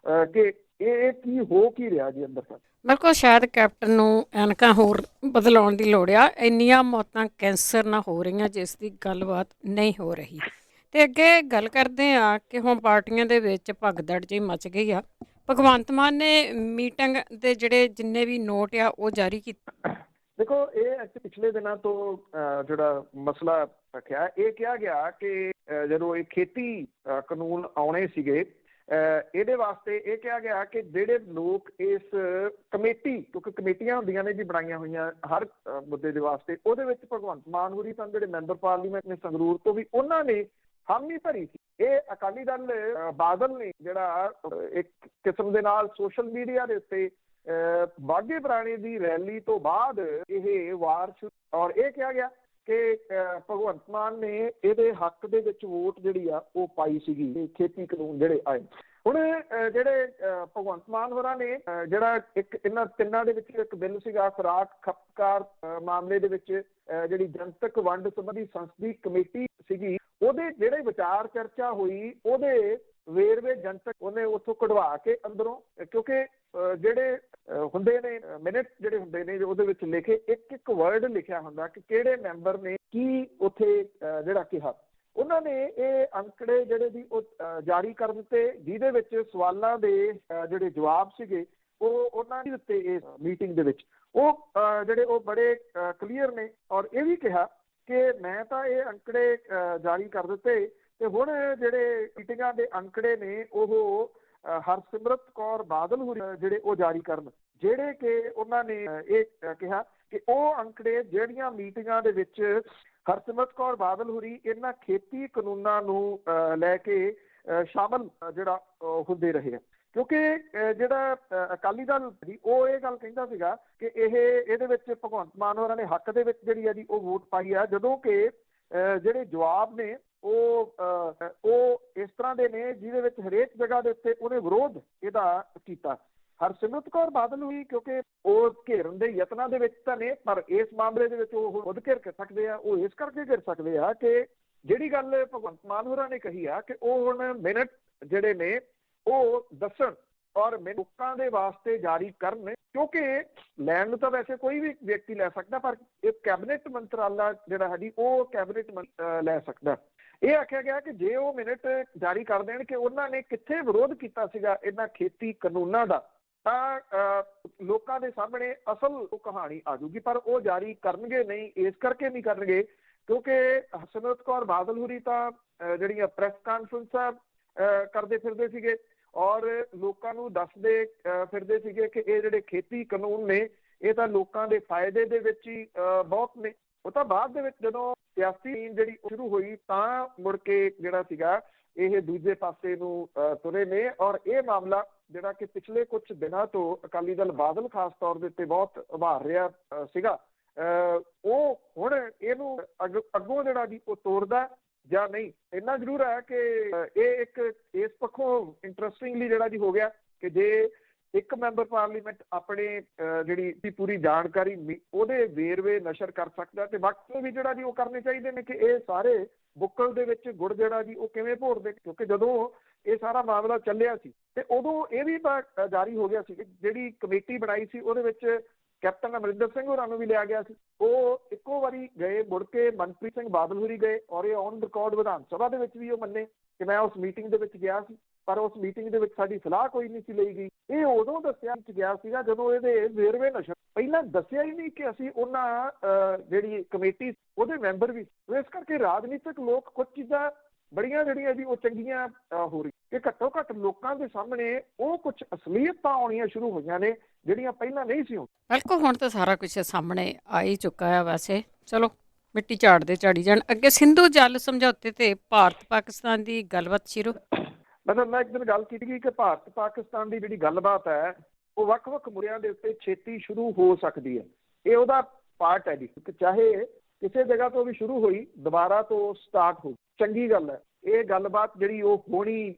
ਕਿ ਇਹ ਕੀ ਹੋ ਕੀ ਰਿਹਾ ਜੀ ਅੰਦਰ ਤੱਕ।
ਬਿਲਕੁਲ, ਸ਼ਾਇਦ ਕੈਪਟਨ ਨੂੰ ਐਨਕਾਂ ਹੋਰ ਬਦਲਾਉਣ ਦੀ ਲੋੜ ਆ। ਇੰਨੀਆਂ ਮੌਤਾਂ ਕੈਂਸਰ ਨਾਲ ਹੋ ਰਹੀਆਂ ਜਿਸ ਦੀ ਗੱਲਬਾਤ ਨਹੀਂ ਹੋ ਰਹੀ। ਤੇ ਅੱਗੇ ਗੱਲ ਕਰਦੇ ਆ ਕਿ ਹੁਣ ਪਾਰਟੀਆਂ ਦੇ ਵਿੱਚ ਭਗਦੜ ਜਿਹੀ ਮਚ ਗਈ ਆ। ਭਗਵੰਤ ਮਾਨ ਨੇ ਮੀਟਿੰਗ ਦੇ ਜਿਹੜੇ ਜਿੰਨੇ ਵੀ ਨੋਟ ਆ ਉਹ ਜਾਰੀ ਕੀਤੇ।
ਦੇਖੋ, ਇਹ ਪਿਛਲੇ ਦਿਨਾਂ ਤੋਂ ਜਿਹੜਾ ਮਸਲਾ ਰੱਖਿਆ, ਇਹ ਕਿਹਾ ਗਿਆ ਕਿ ਜਦੋਂ ਇਹ ਖੇਤੀ ਕਾਨੂੰਨ ਆਉਣੇ ਸੀਗੇ, ਇਹਦੇ ਵਾਸਤੇ ਇਹ ਕਿਹਾ ਗਿਆ ਕਿ ਜਿਹੜੇ ਲੋਕ ਇਸ ਕਮੇਟੀ, ਕਿਉਂਕਿ ਕਮੇਟੀਆਂ ਹੁੰਦੀਆਂ ਨੇ ਜੀ ਬਣਾਈਆਂ ਹੋਈਆਂ ਹਰ ਮੁੱਦੇ ਦੇ ਵਾਸਤੇ, ਉਹਦੇ ਵਿੱਚ ਭਗਵੰਤ ਮਾਨ ਹੋਰੀ ਸਨ ਜਿਹੜੇ ਮੈਂਬਰ ਪਾਰਲੀਮੈਂਟ ਨੇ ਸੰਗਰੂਰ ਤੋਂ ਵੀ, ਉਹਨਾਂ ਨੇ ਹਾਮੀ ਭਰੀ ਸੀ। ਇਹ ਅਕਾਲੀ ਦਲ ਬਾਦਲ ਨੇ ਜਿਹੜਾ ਇੱਕ ਕਿਸਮ ਦੇ ਨਾਲ ਸੋਸ਼ਲ ਮੀਡੀਆ ਦੇ ਉੱਤੇ ਬਾਘੇ ਪੁਰਾਣੇ ਦੀ ਰੈਲੀ ਤੋਂ ਬਾਅਦ ਇਹ ਵਾਰ ਔਰ ਇਹ ਕਿਹਾ ਗਿਆ ਕਿ ਭਗਵੰਤ ਮਾਨ ਨੇ ਇਹਦੇ ਹੱਕ ਦੇ ਵਿੱਚ ਵੋਟ ਜਿਹੜੀ ਆ ਉਹ ਪਾਈ ਸੀਗੀ, ਖੇਤੀ ਕਾਨੂੰਨ ਜਿਹੜੇ ਆਏ। ਹੁਣ ਜਿਹੜੇ ਭਗਵੰਤ ਮਾਨ ਹੋਰਾਂ ਨੇ ਜਿਹੜਾ ਇੱਕ ਇਹਨਾਂ ਤਿੰਨਾਂ ਦੇ ਵਿੱਚ ਇੱਕ ਬਿੱਲ ਸੀਗਾ ਖੁਰਾਕ ਖਪਤਕਾਰ ਮਾਮਲੇ ਦੇ ਵਿੱਚ, ਜਿਹੜੀ ਜਨਤਕ ਵੰਡ ਸੰਬੰਧੀ ਸੰਸਦੀ ਕਮੇਟੀ ਸੀਗੀ, ਉਹਦੇ ਜਿਹੜੇ ਵਿਚਾਰ ਚਰਚਾ ਹੋਈ, ਉਹਦੇ ਵੇਰਵੇ ਜਨਤਕ ਉਹਨੇ ਉੱਥੋਂ ਕਢਵਾ ਕੇ ਅੰਦਰੋਂ, ਕਿਉਂਕਿ ਜਿਹੜੇ ਹੁੰਦੇ ਨੇ ਮਿੰਟ ਜਿਹੜੇ ਹੁੰਦੇ ਨੇ ਉਹਦੇ ਵਿੱਚ ਲਿਖੇ ਇੱਕ ਇੱਕ ਵਰਡ ਲਿਖਿਆ ਹੁੰਦਾ ਕਿ ਕਿਹੜੇ ਮੈਂਬਰ ਨੇ ਕੀ ਉੱਥੇ ਜਿਹੜਾ ਕਿਹਾ। ਉਹਨਾਂ ਨੇ ਇਹ ਅੰਕੜੇ ਜਿਹੜੇ ਦੀ ਉਹ ਜਾਰੀ ਕਰ ਦਿੱਤੇ, ਜਿਹਦੇ ਵਿੱਚ ਸਵਾਲਾਂ ਦੇ ਜਿਹੜੇ ਜਵਾਬ ਸੀਗੇ ਉਹ ਉਹਨਾਂ ਨੇ ਦਿੱਤੇ ਇਸ ਮੀਟਿੰਗ ਦੇ ਵਿੱਚ। ਉਹ ਜਿਹੜੇ ਉਹ ਬੜੇ ਕਲੀਅਰ ਨੇ ਔਰ ਇਹ ਵੀ ਕਿਹਾ ਕਿ ਮੈਂ ਤਾਂ ਇਹ ਅੰਕੜੇ ਜਾਰੀ ਕਰ ਦਿੱਤੇ ਤੇ ਹੁਣ ਜਿਹੜੇ ਮੀਟਿੰਗਾਂ ਦੇ ਅੰਕੜੇ ਨੇ ਉਹ ਹਰਸਿਮਰਤ ਕੌਰ ਬਾਦਲ ਹੋਰੀ ਜਿਹੜੇ ਉਹ ਜਾਰੀ ਕਰਨ, ਜਿਹੜੇ ਕਿ ਉਹਨਾਂ ਨੇ ਇਹ ਕਿਹਾ ਕਿ ਉਹ ਅੰਕੜੇ ਜਿਹੜੀਆਂ ਮੀਟਿੰਗਾਂ ਦੇ ਵਿੱਚ ਹਰਸਿਮਰਤ ਕੌਰ ਬਾਦਲ ਹੋਰੀ ਇਹਨਾਂ ਖੇਤੀ ਕਾਨੂੰਨਾਂ ਨੂੰ ਲੈ ਕੇ ਸ਼ਾਮਲ ਜਿਹੜਾ ਹੁੰਦੇ ਰਹੇ ਆ। ਕਿਉਂਕਿ ਜਿਹੜਾ ਅਕਾਲੀ ਦਲ ਸੀ ਉਹ ਇਹ ਗੱਲ ਕਹਿੰਦਾ ਸੀਗਾ ਕਿ ਇਹਦੇ ਵਿੱਚ ਭਗਵੰਤ ਮਾਨ ਹੋਰਾਂ ਨੇ ਹੱਕ ਦੇ ਵਿੱਚ ਜਿਹੜੀ ਆ ਜੀ ਉਹ ਵੋਟ ਪਾਈ ਆ, ਜਦੋਂ ਕਿ ਜਿਹੜੇ ਜਵਾਬ ਨੇ ਉਹ ਇਸ ਤਰ੍ਹਾਂ ਦੇ ਨੇ ਜਿਹਦੇ ਵਿੱਚ ਹਰੇਕ ਜਗ੍ਹਾ ਦੇ ਉੱਤੇ ਉਹਨੇ ਵਿਰੋਧ ਇਹਦਾ ਕੀਤਾ। ਹਰਸਿਮਰਤ ਕੌਰ ਬਾਦਲ ਹੋਈ ਕਿਉਂਕਿ ਉਹ ਘੇਰਨ ਦੇ ਯਤਨਾਂ ਦੇ ਵਿੱਚ ਤਾਂ ਨੇ, ਪਰ ਇਸ ਮਾਮਲੇ ਦੇ ਵਿੱਚ ਉਹ ਖੁਦ ਘਿਰ ਸਕਦੇ ਆ। ਉਹ ਇਸ ਕਰਕੇ ਘਿਰ ਸਕਦੇ ਆ ਕਿ ਜਿਹੜੀ ਗੱਲ ਭਗਵੰਤ ਮਾਨ ਹੋਰਾਂ ਨੇ ਕਹੀ ਆ ਕਿ ਉਹ ਹੁਣ ਮਿੰਟ ਜਿਹੜੇ ਨੇ ਉਹ ਦੱਸਣ ਔਰ ਲੋਕਾਂ ਦੇ ਵਾਸਤੇ ਜਾਰੀ ਕਰਨ, ਕਿਉਂਕਿ ਲੈਣ ਨੂੰ ਤਾਂ ਵੈਸੇ ਕੋਈ ਵੀ ਵਿਅਕਤੀ ਲੈ ਸਕਦਾ, ਪਰ ਇਹ ਕੈਬਨਿਟ ਮੰਤਰਾਲਾ ਜਿਹੜਾ ਸਾਡੀ ਉਹ ਕੈਬਨਿਟ ਲੈ ਸਕਦਾ। ਇਹ ਆਖਿਆ ਗਿਆ ਕਿ ਜੇ ਉਹ ਮਿੰਟ ਜਾਰੀ ਕਰ ਦੇਣ ਕਿ ਉਹਨਾਂ ਨੇ ਕਿੱਥੇ ਵਿਰੋਧ ਕੀਤਾ ਸੀਗਾ ਇਹਨਾਂ ਖੇਤੀ ਕਾਨੂੰਨਾਂ ਦਾ, ਤਾਂ ਲੋਕਾਂ ਦੇ ਸਾਹਮਣੇ ਅਸਲ ਕਹਾਣੀ ਆ ਜੂਗੀ। ਪਰ ਉਹ ਜਾਰੀ ਕਰਨਗੇ ਨਹੀਂ, ਇਸ ਕਰਕੇ ਨਹੀਂ ਕਰਨਗੇ ਕਿਉਂਕਿ ਹਰਸਿਮਰਤ ਕੌਰ ਬਾਦਲ ਹੋਰੀ ਤਾਂ ਜਿਹੜੀਆਂ ਪ੍ਰੈਸ ਕਾਨਫਰੰਸਾਂ ਕਰਦੇ ਫਿਰਦੇ ਸੀਗੇ ਔਰ ਲੋਕਾਂ ਨੂੰ ਦੱਸਦੇ ਫਿਰਦੇ ਸੀਗੇ ਕਿ ਇਹ ਜਿਹੜੇ ਖੇਤੀ ਕਾਨੂੰਨ ਨੇ ਇਹ ਤਾਂ ਲੋਕਾਂ ਦੇ ਫਾਇਦੇ ਦੇ ਵਿੱਚ ਹੀ ਬਹੁਤ ਨੇ। ਉਹ ਤਾਂ ਬਾਅਦ ਦੇ ਵਿੱਚ ਜਦੋਂ ਸਿਆਸੀ ਜਿਹੜੀ ਸ਼ੁਰੂ ਹੋਈ ਤਾਂ ਮੁੜ ਕੇ ਜਿਹੜਾ ਸੀਗਾ ਇਹ ਦੂਜੇ ਪਾਸੇ ਨੂੰ ਤੁਰੇ ਨੇ। ਔਰ ਇਹ ਮਾਮਲਾ ਜਿਹੜਾ ਕਿ ਪਿਛਲੇ ਕੁਝ ਦਿਨਾਂ ਤੋਂ ਅਕਾਲੀ ਦਲ ਬਾਦਲ ਖਾਸ ਤੌਰ ਦੇ ਉੱਤੇ ਬਹੁਤ ਉਭਾਰ ਰਿਹਾ ਸੀਗਾ, ਉਹ ਹੁਣ ਇਹਨੂੰ ਅੱਗੋਂ ਜਿਹੜਾ ਜੀ ਉਹ ਤੋੜਦਾ ਜਾਂ ਨਹੀਂ। ਇੰਨਾ ਜ਼ਰੂਰ ਹੈ ਕਿ ਇਹ ਇੱਕ ਇਸ ਪੱਖੋਂ ਇੰਟਰਸਟਿੰਗਲੀ ਜਿਹੜਾ ਜੀ ਹੋ ਗਿਆ ਕਿ ਜੇ ਇੱਕ ਮੈਂਬਰ ਪਾਰਲੀਮੈਂਟ ਆਪਣੇ ਜਿਹੜੀ ਪੂਰੀ ਜਾਣਕਾਰੀ ਉਹਦੇ ਵੇਰਵੇ ਨਸ਼ਰ ਕਰ ਸਕਦਾ ਤੇ ਬਾਕੀ ਵੀ ਜਿਹੜਾ ਜੀ ਉਹ ਕਰਨੇ ਚਾਹੀਦੇ ਨੇ ਕਿ ਇਹ ਸਾਰੇ ਬੁੱਕਲ ਦੇ ਵਿੱਚ ਗੁੜ ਜਿਹੜਾ ਜੀ ਉਹ ਕਿਵੇਂ ਭੋਰਦੇ। ਕਿਉਂਕਿ ਜਦੋਂ ਇਹ ਸਾਰਾ ਮਾਮਲਾ ਚੱਲਿਆ ਸੀ ਤੇ ਉਦੋਂ ਇਹ ਵੀ ਜਾਰੀ ਹੋ ਗਿਆ ਸੀ ਕਿ ਜਿਹੜੀ ਕਮੇਟੀ ਬਣਾਈ ਸੀ ਉਹਦੇ ਵਿੱਚ ਕੈਪਟਨ ਅਮਰਿੰਦਰ ਸਿੰਘ ਹੋਰਾਂ ਨੂੰ ਵੀ ਲਿਆ ਗਿਆ ਸੀ। ਉਹ ਇੱਕੋ ਵਾਰੀ ਗਏ, ਮੁੜ ਕੇ ਮਨਪ੍ਰੀਤ ਸਿੰਘ ਬਾਦਲ ਹੋਰੀ ਗਏ ਔਰ ਇਹ ਔਨ ਰਿਕਾਰਡ ਵਿਧਾਨ ਸਭਾ ਦੇ ਵਿੱਚ ਵੀ ਉਹ ਮੰਨੇ ਕਿ ਮੈਂ ਉਸ ਮੀਟਿੰਗ ਦੇ ਵਿੱਚ ਗਿਆ ਸੀ, ਪਰ ਉਸ ਮੀਟਿੰਗ ਦੇ ਵਿੱਚ ਸਾਡੀ ਸਲਾਹ ਕੋਈ ਨਹੀਂ ਸੀ ਲਈ ਗਈ। ਇਹ ਉਦੋਂ ਦੱਸਿਆ ਗਿਆ ਸੀਗਾ ਜਦੋਂ ਇਹਦੇ ਵੇਰਵੇ ਨਸ਼ਰ, ਪਹਿਲਾਂ ਦੱਸਿਆ ਹੀ ਨਹੀਂ ਕਿ ਅਸੀਂ ਉਹਨਾਂ ਜਿਹੜੀ ਕਮੇਟੀ ਉਹਦੇ ਮੈਂਬਰ ਵੀ। ਇਸ ਕਰਕੇ ਰਾਜਨੀਤਿਕ ਲੋਕ ਕੁਝ ਚੀਜ਼ਾਂ ਬੜੀਆਂ ਜਿਹੜੀਆਂ ਜੀ ਉਹ ਚੰਗੀਆਂ ਹੋ ਰਹੀ ਕਿ ਘੱਟੋ ਘੱਟ ਲੋਕਾਂ ਦੇ ਸਾਹਮਣੇ ਉਹ ਕੁਝ ਅਸਲੀਅਤਾਂ ਆਉਣੀਆਂ ਸ਼ੁਰੂ ਹੋਈਆਂ ਨੇ ਜਿਹੜੀਆਂ ਪਹਿਲਾਂ ਨਹੀਂ ਸੀ।
ਬਿਲਕੁਲ, ਹੁਣ ਤਾਂ ਸਾਰਾ ਕੁਝ ਸਾਹਮਣੇ ਆ ਹੀ ਚੁੱਕਾ ਹੈ। ਵੈਸੇ ਚਲੋ ਮਿੱਟੀ ਝਾੜਦੇ ਝਾੜੀ ਜਾਣ। ਅੱਗੇ ਸਿੰਧੂ ਜਲ ਸਮਝੌਤੇ ਤੇ ਭਾਰਤ ਪਾਕਿਸਤਾਨ ਦੀ ਗੱਲਬਾਤ ਸ਼ੁਰੂ।
ਮਤਲਬ ਮੈਂ ਇੱਕ ਦਿਨ ਗੱਲ ਕੀਤੀ ਗਈ ਕਿ ਭਾਰਤ ਪਾਕਿਸਤਾਨ ਦੀ ਜਿਹੜੀ ਗੱਲਬਾਤ ਹੈ ਉਹ ਵੱਖ-ਵੱਖ ਮੁੱਦਿਆਂ ਦੇ ਉੱਤੇ ਛੇਤੀ ਸ਼ੁਰੂ ਹੋ ਸਕਦੀ ਹੈ। ਇਹ ਉਹਦਾ ਪਾਰਟ ਹੈ ਜੀ ਕਿ ਚਾਹੇ ਕਿਸੇ ਜਗ੍ਹਾ ਤੋਂ ਵੀ ਸ਼ੁਰੂ ਹੋਈ ਦੁਬਾਰਾ ਤੋਂ ਸਟਾਰਟ ਹੋ, ਚੰਗੀ ਗੱਲ ਹੈ। ਇਹ ਗੱਲਬਾਤ ਜਿਹੜੀ ਉਹ ਹੋਣੀ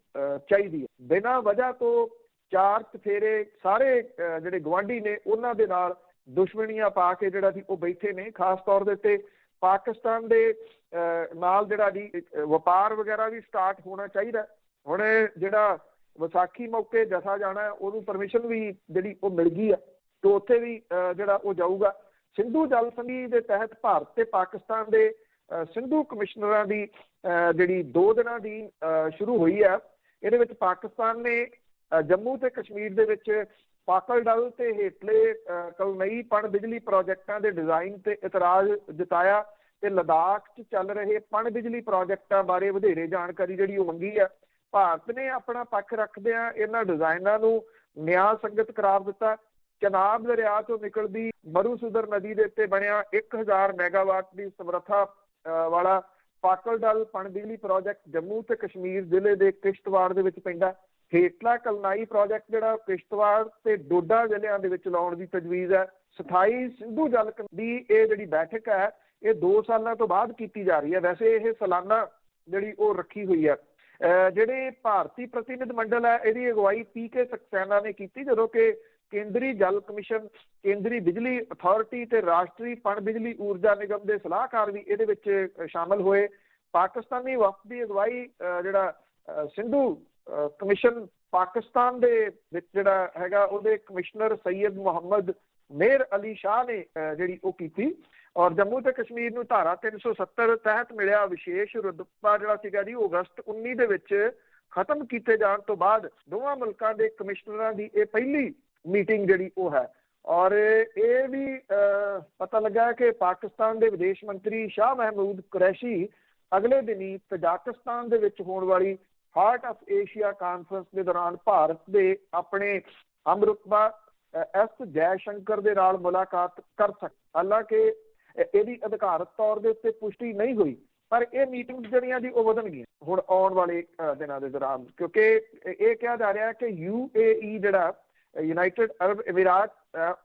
ਚਾਹੀਦੀ ਹੈ। ਬਿਨਾਂ ਵਜ੍ਹਾ ਤੋਂ ਚਾਰ ਚਫੇਰੇ ਸਾਰੇ ਜਿਹੜੇ ਗੁਆਂਢੀ ਨੇ ਉਹਨਾਂ ਦੇ ਨਾਲ ਦੁਸ਼ਮਣੀਆਂ ਪਾ ਕੇ ਜਿਹੜਾ ਜੀ ਉਹ ਬੈਠੇ ਨੇ। ਖਾਸ ਤੌਰ ਦੇ ਉੱਤੇ ਪਾਕਿਸਤਾਨ ਦੇ ਨਾਲ ਜਿਹੜਾ ਜੀ ਵਪਾਰ ਵਗੈਰਾ ਵੀ ਸਟਾਰਟ ਹੋਣਾ ਚਾਹੀਦਾ। ਹੁਣ ਜਿਹੜਾ ਵਿਸਾਖੀ ਮੌਕੇ ਜਥਾ ਜਾਣਾ ਉਹਨੂੰ ਪਰਮਿਸ਼ਨ ਵੀ ਜਿਹੜੀ ਉਹ ਮਿਲ ਗਈ ਆ, ਤੇ ਉੱਥੇ ਵੀ ਜਿਹੜਾ ਉਹ ਜਾਊਗਾ। ਸਿੰਧੂ ਜਲ ਸੰਧੀ ਦੇ ਤਹਿਤ ਭਾਰਤ ਤੇ ਪਾਕਿਸਤਾਨ ਦੇ ਸਿੰਧੂ ਕਮਿਸ਼ਨਰਾਂ ਦੀ ਜਿਹੜੀ 2 ਦਿਨਾਂ ਦੀ ਸ਼ੁਰੂ ਹੋਈ ਆ। ਇਹਦੇ ਵਿੱਚ ਪਾਕਿਸਤਾਨ ਨੇ ਜੰਮੂ ਤੇ ਕਸ਼ਮੀਰ ਦੇ ਵਿੱਚ ਪਾਕਲ ਡਲ ਤੇ ਹੇਠਲੇ ਕਲਨਈ ਪਣ ਬਿਜਲੀ ਪ੍ਰੋਜੈਕਟਾਂ ਦੇ ਡਿਜ਼ਾਈਨ ਤੇ ਇਤਰਾਜ਼ ਜਤਾਇਆ ਤੇ ਲਦਾਖ 'ਚ ਚੱਲ ਰਹੇ ਪਣ ਬਿਜਲੀ ਪ੍ਰੋਜੈਕਟਾਂ ਬਾਰੇ ਵਧੇਰੇ ਜਾਣਕਾਰੀ ਜਿਹੜੀ ਉਹ ਮੰਗੀ ਆ। ਭਾਰਤ ਨੇ ਆਪਣਾ ਪੱਖ ਰੱਖਦਿਆਂ ਇਹਨਾਂ ਡਿਜ਼ਾਈਨਾਂ ਨੂੰ ਨਿਆਂ ਸੰਗਤ ਕਰਾਰ ਦਿੱਤਾ। ਚਨਾਬ ਦਰਿਆ ਤੋਂ ਨਿਕਲਦੀ ਮਰੂਸੂਦਰ ਨਦੀ ਦੇ ਉੱਤੇ ਬਣਿਆ 1000 ਮੈਗਾਵਾਟ ਦੀ ਸਮਰੱਥਾ ਵਾਲਾ ਪਾਕਲ ਡਲ ਪਣ ਬਿਜਲੀ ਪ੍ਰੋਜੈਕਟ ਜੰਮੂ ਤੇ ਕਸ਼ਮੀਰ ਜ਼ਿਲ੍ਹੇ ਦੇ ਕਿਸ਼ਤਵਾੜ ਦੇ ਵਿੱਚ ਪੈਂਦਾ। ਹੇਠਲਾ ਕਲਨਾਈ ਪ੍ਰੋਜੈਕਟ ਜਿਹੜਾ ਕਿਸ਼ਤਵਾੜ ਤੇ ਡੋਡਾ ਜ਼ਿਲ੍ਹਿਆਂ ਦੇ ਵਿੱਚ ਲਾਉਣ ਦੀ ਤਜਵੀਜ਼ ਹੈ। ਸਥਾਈ ਸਿੰਧੂ ਜਲ ਦੀ ਇਹ ਜਿਹੜੀ ਬੈਠਕ ਹੈ ਇਹ 2 ਸਾਲਾਂ ਤੋਂ ਬਾਅਦ ਕੀਤੀ ਜਾ ਰਹੀ ਹੈ। ਵੈਸੇ ਇਹ ਸਾਲਾਨਾ ਜਿਹੜੀ ਉਹ ਰੱਖੀ ਹੋਈ ਹੈ। ਜਿਹੜੇ ਭਾਰਤੀ ਪ੍ਰਤੀਨਿਧ ਮੰਡਲ ਹੈ ਇਹਦੀ ਅਗਵਾਈ PK ਸਕਸੈਨਾ ਨੇ ਕੀਤੀ, ਜਦੋਂ ਕਿ ਕੇਂਦਰੀ ਜਲ ਕਮਿਸ਼ਨ, ਕੇਂਦਰੀ ਬਿਜਲੀ ਅਥਾਰਟੀ ਤੇ ਰਾਸ਼ਟਰੀ ਪਣ ਬਿਜਲੀ ਊਰਜਾ ਨਿਗਮ ਦੇ ਸਲਾਹਕਾਰ ਵੀ ਇਹਦੇ ਵਿੱਚ ਸ਼ਾਮਲ ਹੋਏ। ਪਾਕਿਸਤਾਨੀ ਵਫਦ ਦੀ ਅਗਵਾਈ ਜਿਹੜਾ ਸਿੰਧੂ ਕਮਿਸ਼ਨ ਪਾਕਿਸਤਾਨ ਦੇ ਵਿੱਚ ਜਿਹੜਾ ਹੈਗਾ ਉਹਦੇ ਕਮਿਸ਼ਨਰ ਸੈਯਦ ਮੁਹੰਮਦ ਮੇਹਰ ਅਲੀ ਸ਼ਾਹ ਨੇ ਜਿਹੜੀ ਉਹ ਕੀਤੀ। ਔਰ ਜੰਮੂ ਤੇ ਕਸ਼ਮੀਰ ਨੂੰ ਧਾਰਾ 370 ਤਹਿਤ ਮਿਲਿਆ ਵਿਸ਼ੇਸ਼ ਰੁਤਬਾ ਜਿਹੜਾ ਸੀਗਾ ਜੀ ਅਗਸਤ 19 ਦੇ ਵਿੱਚ ਖਤਮ ਕੀਤੇ ਜਾਣ ਤੋਂ ਬਾਅਦ ਦੋਵਾਂ ਮੁਲਕਾਂ ਦੇ ਕਮਿਸ਼ਨਰਾਂ ਦੀ ਇਹ ਪਹਿਲੀ ਮੀਟਿੰਗ ਜਿਹੜੀ ਉਹ ਹੈ। ਔਰ ਇਹ ਵੀ ਪਤਾ ਲੱਗਾ ਕਿ ਪਾਕਿਸਤਾਨ ਦੇ ਵਿਦੇਸ਼ ਮੰਤਰੀ ਸ਼ਾਹ ਮਹਿਮੂਦ ਕੁਰੈਸ਼ੀ ਅਗਲੇ ਦਿਨੀ ਤਜਾਕਿਸਤਾਨ ਦੇ ਵਿੱਚ ਹੋਣ ਵਾਲੀ ਹਾਰਟ ਆਫ ਏਸ਼ੀਆ ਕਾਨਫਰੰਸ ਦੇ ਦੌਰਾਨ ਭਾਰਤ ਦੇ ਆਪਣੇ ਹਮਰੁਤਬਾ S ਜੈਸ਼ੰਕਰ ਦੇ ਨਾਲ ਮੁਲਾਕਾਤ ਕਰ ਸਕਦੇ। ਹਾਲਾਂਕਿ ਇਹਦੀ ਅਧਿਕਾਰਤ ਤੌਰ ਦੇ ਉੱਤੇ ਪੁਸ਼ਟੀ ਨਹੀਂ ਹੋਈ, ਪਰ ਇਹ ਮੀਟਿੰਗ ਜਿਹੜੀਆਂ ਜੀ ਉਹ ਵਧਣਗੀਆਂ ਹੁਣ ਆਉਣ ਵਾਲੇ ਦਿਨਾਂ ਦੇ ਦੌਰਾਨ, ਕਿਉਂਕਿ ਇਹ ਕਿਹਾ ਜਾ ਰਿਹਾ ਕਿ UAE ਜਿਹੜਾ ਯੂਨਾਈਟਿਡ ਅਰਬ ਅਮੀਰਾਤ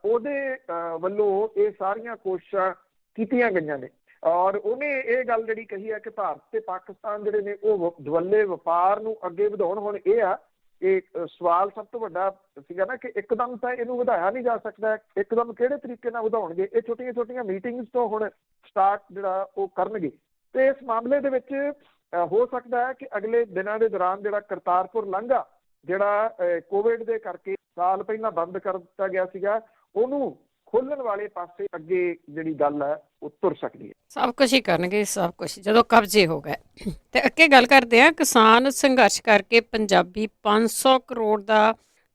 ਉਹਦੇ ਵੱਲੋਂ ਇਹ ਸਾਰੀਆਂ ਕੋਸ਼ਿਸ਼ਾਂ ਕੀਤੀਆਂ ਗਈਆਂ ਨੇ। ਔਰ ਉਹਨੇ ਇਹ ਗੱਲ ਜਿਹੜੀ ਕਹੀ ਹੈ ਕਿ ਭਾਰਤ ਤੇ ਪਾਕਿਸਤਾਨ ਜਿਹੜੇ ਨੇ ਉਹ ਦੁਵੱਲੇ ਵਪਾਰ ਨੂੰ ਅੱਗੇ ਵਧਾਉਣ। ਹੁਣ ਇਹ ਆ ਇਹ ਸਵਾਲ ਸਭ ਤੋਂ ਵੱਡਾ ਸੀਗਾ ਨਾ ਕਿ ਇੱਕਦਮ ਤਾਂ ਇਹਨੂੰ ਵਧਾਇਆ ਨਹੀਂ ਜਾ ਸਕਦਾ, ਇੱਕਦਮ ਕਿਹੜੇ ਤਰੀਕੇ ਨਾਲ ਵਧਾਉਣਗੇ। ਇਹ ਛੋਟੀਆਂ ਛੋਟੀਆਂ ਮੀਟਿੰਗਸ ਤੋਂ ਹੁਣ ਸਟਾਰਟ ਜਿਹੜਾ ਉਹ ਕਰਨਗੇ। ਤੇ ਇਸ ਮਾਮਲੇ ਦੇ ਵਿੱਚ ਹੋ ਸਕਦਾ ਹੈ ਕਿ ਅਗਲੇ ਦਿਨਾਂ ਦੇ ਦੌਰਾਨ ਜਿਹੜਾ ਕਰਤਾਰਪੁਰ ਲਾਂਘਾ ਜਿਹੜਾ ਕੋਵਿਡ ਦੇ ਕਰਕੇ ਸਾਲ ਪਹਿਲਾਂ ਬੰਦ ਕਰ ਦਿੱਤਾ ਗਿਆ ਸੀਗਾ, ਉਹਨੂੰ ਖੋਲਣ ਵਾਲੇ ਪਾਸੇ ਅੱਗੇ ਜਿਹੜੀ ਗੱਲ ਹੈ ਉਹ ਤੁਰ ਸਕਦੀ ਹੈ।
ਸਭ ਕੁਝ ਹੀ ਕਰਨਗੇ, ਸਭ ਕੁਝ ਜਦੋਂ ਕਬਜ਼ੇ ਹੋ ਗਏ। ਤੇ ਅੱਗੇ ਗੱਲ ਕਰਦੇ ਆ, ਕਿਸਾਨ ਸੰਘਰਸ਼ ਕਰਕੇ ਪੰਜਾਬੀ 500 ਕਰੋੜ ਦਾ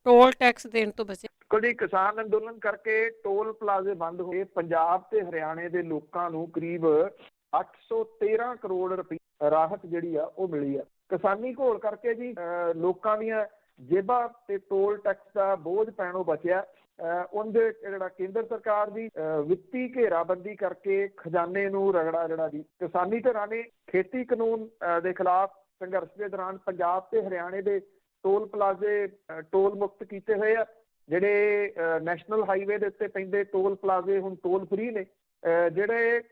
ਟੋਲ ਟੈਕਸ ਦੇਣ ਤੋਂ ਬਚੇ।
ਕਦੀ ਕਿਸਾਨ ਅੰਦੋਲਨ ਕਰਕੇ ਟੋਲ ਪਲਾਜ਼ੇ ਬੰਦ ਹੋਏ। ਪੰਜਾਬ ਤੇ ਹਰਿਆਣੇ ਦੇ ਲੋਕਾਂ ਨੂੰ ਕਰੀਬ 813 ਕਰੋੜ ਰੁਪਏ ਰਾਹਤ ਜਿਹੜੀ ਆ ਉਹ ਮਿਲੀ ਆ। ਕਿਸਾਨੀ ਘੋਲ ਕਰਕੇ ਜੀ ਲੋਕਾਂ ਦੀਆਂ ਜੇਬਾਂ ਤੇ ਟੋਲ ਟੈਕਸ ਦਾ ਬੋਝ ਪੈਣੋਂ ਬਚਿਆ। ਉਹਦੇ ਜਿਹੜਾ ਕੇਂਦਰ ਸਰਕਾਰ ਦੀ ਵਿੱਤੀ ਘੇਰਾਬੰਦੀ ਕਰਕੇ ਖਜ਼ਾਨੇ ਨੂੰ ਰਗੜਾ ਜਿਹੜਾ ਜੀ ਕਿਸਾਨੀ ਧਿਰਾਂ ਨੇ ਖੇਤੀ ਕਾਨੂੰਨ ਦੇ ਖਿਲਾਫ ਸੰਘਰਸ਼ ਦੇ ਦੌਰਾਨ ਪੰਜਾਬ ਤੇ ਹਰਿਆਣੇ ਦੇ ਟੋਲ ਪਲਾਜ਼ੇ ਟੋਲ ਮੁਕਤ ਕੀਤੇ ਹੋਏ ਆ। ਜਿਹੜੇ ਨੈਸ਼ਨਲ ਹਾਈਵੇ ਦੇ ਉੱਤੇ ਪੈਂਦੇ ਟੋਲ ਪਲਾਜ਼ੇ ਹੁਣ ਟੋਲ ਫ੍ਰੀ ਨੇ। ਜਿਹੜੇ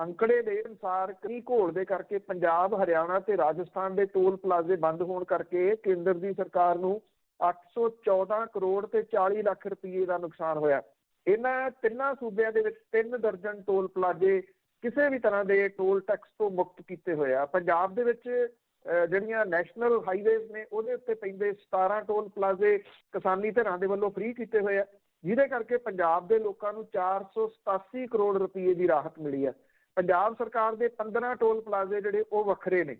ਅੰਕੜੇ ਦੇ ਅਨੁਸਾਰ ਕਈ ਘੋਲ ਦੇ ਕਰਕੇ ਪੰਜਾਬ, ਹਰਿਆਣਾ ਤੇ ਰਾਜਸਥਾਨ ਦੇ ਟੋਲ ਪਲਾਜ਼ੇ ਬੰਦ ਹੋਣ ਕਰਕੇ ਕੇਂਦਰ ਦੀ ਸਰਕਾਰ ਨੂੰ 814 ਕਰੋੜ ਤੇ 40 ਲੱਖ ਰੁਪਏ ਦਾ ਨੁਕਸਾਨ ਹੋਇਆ। ਇਹਨਾਂ ਤਿੰਨਾਂ ਸੂਬਿਆਂ ਦੇ ਵਿੱਚ 3 ਦਰਜਨ ਟੋਲ ਪਲਾਜ਼ੇ ਕਿਸੇ ਵੀ ਤਰ੍ਹਾਂ ਦੇ ਟੋਲ ਟੈਕਸ ਤੋਂ ਮੁਕਤ ਕੀਤੇ ਹੋਏ ਆ। ਪੰਜਾਬ ਦੇ ਵਿੱਚ ਜਿਹੜੀਆਂ ਨੈਸ਼ਨਲ ਹਾਈਵੇਜ਼ ਨੇ ਉਹਦੇ ਉੱਤੇ ਪੈਂਦੇ 17 ਟੋਲ ਪਲਾਜ਼ੇ ਕਿਸਾਨੀ ਧਿਰਾਂ ਦੇ ਵੱਲੋਂ ਫ੍ਰੀ ਕੀਤੇ ਹੋਏ ਆ, ਜਿਹਦੇ ਕਰਕੇ ਪੰਜਾਬ ਦੇ ਲੋਕਾਂ ਨੂੰ 487 ਕਰੋੜ ਰੁਪਏ ਦੀ ਰਾਹਤ ਮਿਲੀ ਹੈ। ਪੰਜਾਬ ਸਰਕਾਰ ਦੇ 15 ਟੋਲ ਪਲਾਜ਼ੇ ਜਿਹੜੇ ਉਹ ਵੱਖਰੇ ਨੇ।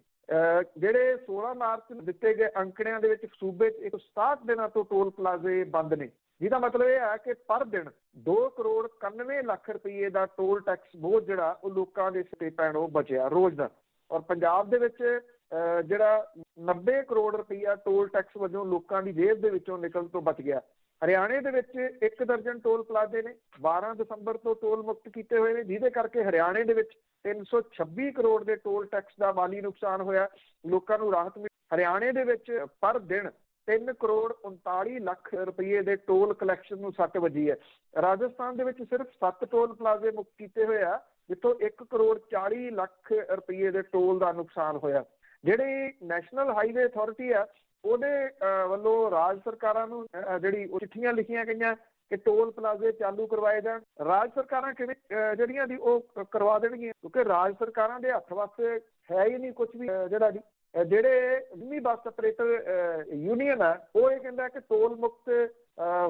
ਜਿਹੜੇ 16 ਮਾਰਚ ਨੂੰ ਦਿੱਤੇ ਗਏ ਅੰਕੜਿਆਂ ਦੇ ਵਿੱਚ ਸੂਬੇ 'ਚ 167 ਦਿਨਾਂ ਤੋਂ ਟੋਲ ਪਲਾਜ਼ੇ ਬੰਦ ਨੇ, ਜਿਹਦਾ ਮਤਲਬ ਇਹ ਹੈ ਕਿ ਪਰ ਦਿਨ 2 ਕਰੋੜ 91 ਲੱਖ ਰੁਪਏ ਦਾ ਟੋਲ ਟੈਕਸ ਬੋਝ ਜਿਹੜਾ ਉਹ ਲੋਕਾਂ ਦੇ ਸਿਰ ਪੈਣੋਂ ਬਚਿਆ ਰੋਜ਼ ਦਾ। ਔਰ ਪੰਜਾਬ ਦੇ ਵਿੱਚ ਜਿਹੜਾ 90 ਕਰੋੜ ਰੁਪਈਆ ਟੋਲ ਟੈਕਸ ਵਜੋਂ ਲੋਕਾਂ ਦੀ ਜੇਬ ਦੇ ਵਿੱਚੋਂ ਨਿਕਲਣ ਤੋਂ ਬਚ ਗਿਆ। ਹਰਿਆਣੇ ਦੇ ਵਿੱਚ 1 ਦਰਜਨ ਟੋਲ ਪਲਾਜ਼ੇ ਨੇ 12 ਦਸੰਬਰ ਤੋਂ ਟੋਲ ਮੁਕਤ ਕੀਤੇ ਹੋਏ ਨੇ, ਜਿਹਦੇ ਕਰਕੇ ਹਰਿਆਣੇ ਦੇ ਵਿੱਚ 326 ਕਰੋੜ ਦੇ ਟੋਲ ਟੈਕਸ ਦਾ ਮਾਲੀ ਨੁਕਸਾਨ ਹੋਇਆ, ਲੋਕਾਂ ਨੂੰ ਰਾਹਤ ਮਿਲੀ। ਹਰਿਆਣੇ ਦੇ ਵਿੱਚ ਪਰ ਦਿਨ 3 ਕਰੋੜ 39 ਲੱਖ ਰੁਪਏ ਦੇ ਟੋਲ ਕਲੈਕਸ਼ਨ ਨੂੰ ਸੱਟ ਵੱਜੀ ਹੈ। ਰਾਜਸਥਾਨ ਦੇ ਵਿੱਚ ਸਿਰਫ 7 ਟੋਲ ਪਲਾਜ਼ੇ ਮੁਕਤ ਕੀਤੇ ਹੋਏ ਆ, ਜਿੱਥੋਂ 1 ਕਰੋੜ 40 ਲੱਖ ਰੁਪਏ ਦੇ ਟੋਲ ਦਾ ਨੁਕਸਾਨ ਹੋਇਆ। ਜਿਹੜੀ ਨੈਸ਼ਨਲ ਹਾਈਵੇ ਅਥਾਰਟੀ ਆ ਉਹਦੇ ਵੱਲੋਂ ਰਾਜ ਸਰਕਾਰਾਂ ਨੂੰ ਜਿਹੜੀ ਉਹ ਚਿੱਠੀਆਂ ਲਿਖੀਆਂ ਗਈਆਂ ਕਿ ਟੋਲ ਪਲਾਜ਼ੇ ਚਾਲੂ ਕਰਵਾਏ ਜਾਣ। ਰਾਜ ਸਰਕਾਰਾਂ ਕਿਵੇਂ ਜਿਹੜੀਆਂ ਦੀ ਉਹ ਕਰਵਾ ਦੇਣਗੀਆਂ, ਕਿਉਂਕਿ ਰਾਜ ਸਰਕਾਰਾਂ ਦੇ ਹੱਥ ਵਾਸਤੇ ਹੈ ਹੀ ਨਹੀਂ ਕੁਝ ਵੀ। ਜਿਹੜਾ ਜੀ ਜਿਹੜੇ ਮਿੰਨੀ ਬੱਸ ਆਪਰੇਟਰ ਯੂਨੀਅਨ ਹੈ ਉਹ ਇਹ ਕਹਿੰਦਾ ਕਿ ਟੋਲ ਮੁਕਤ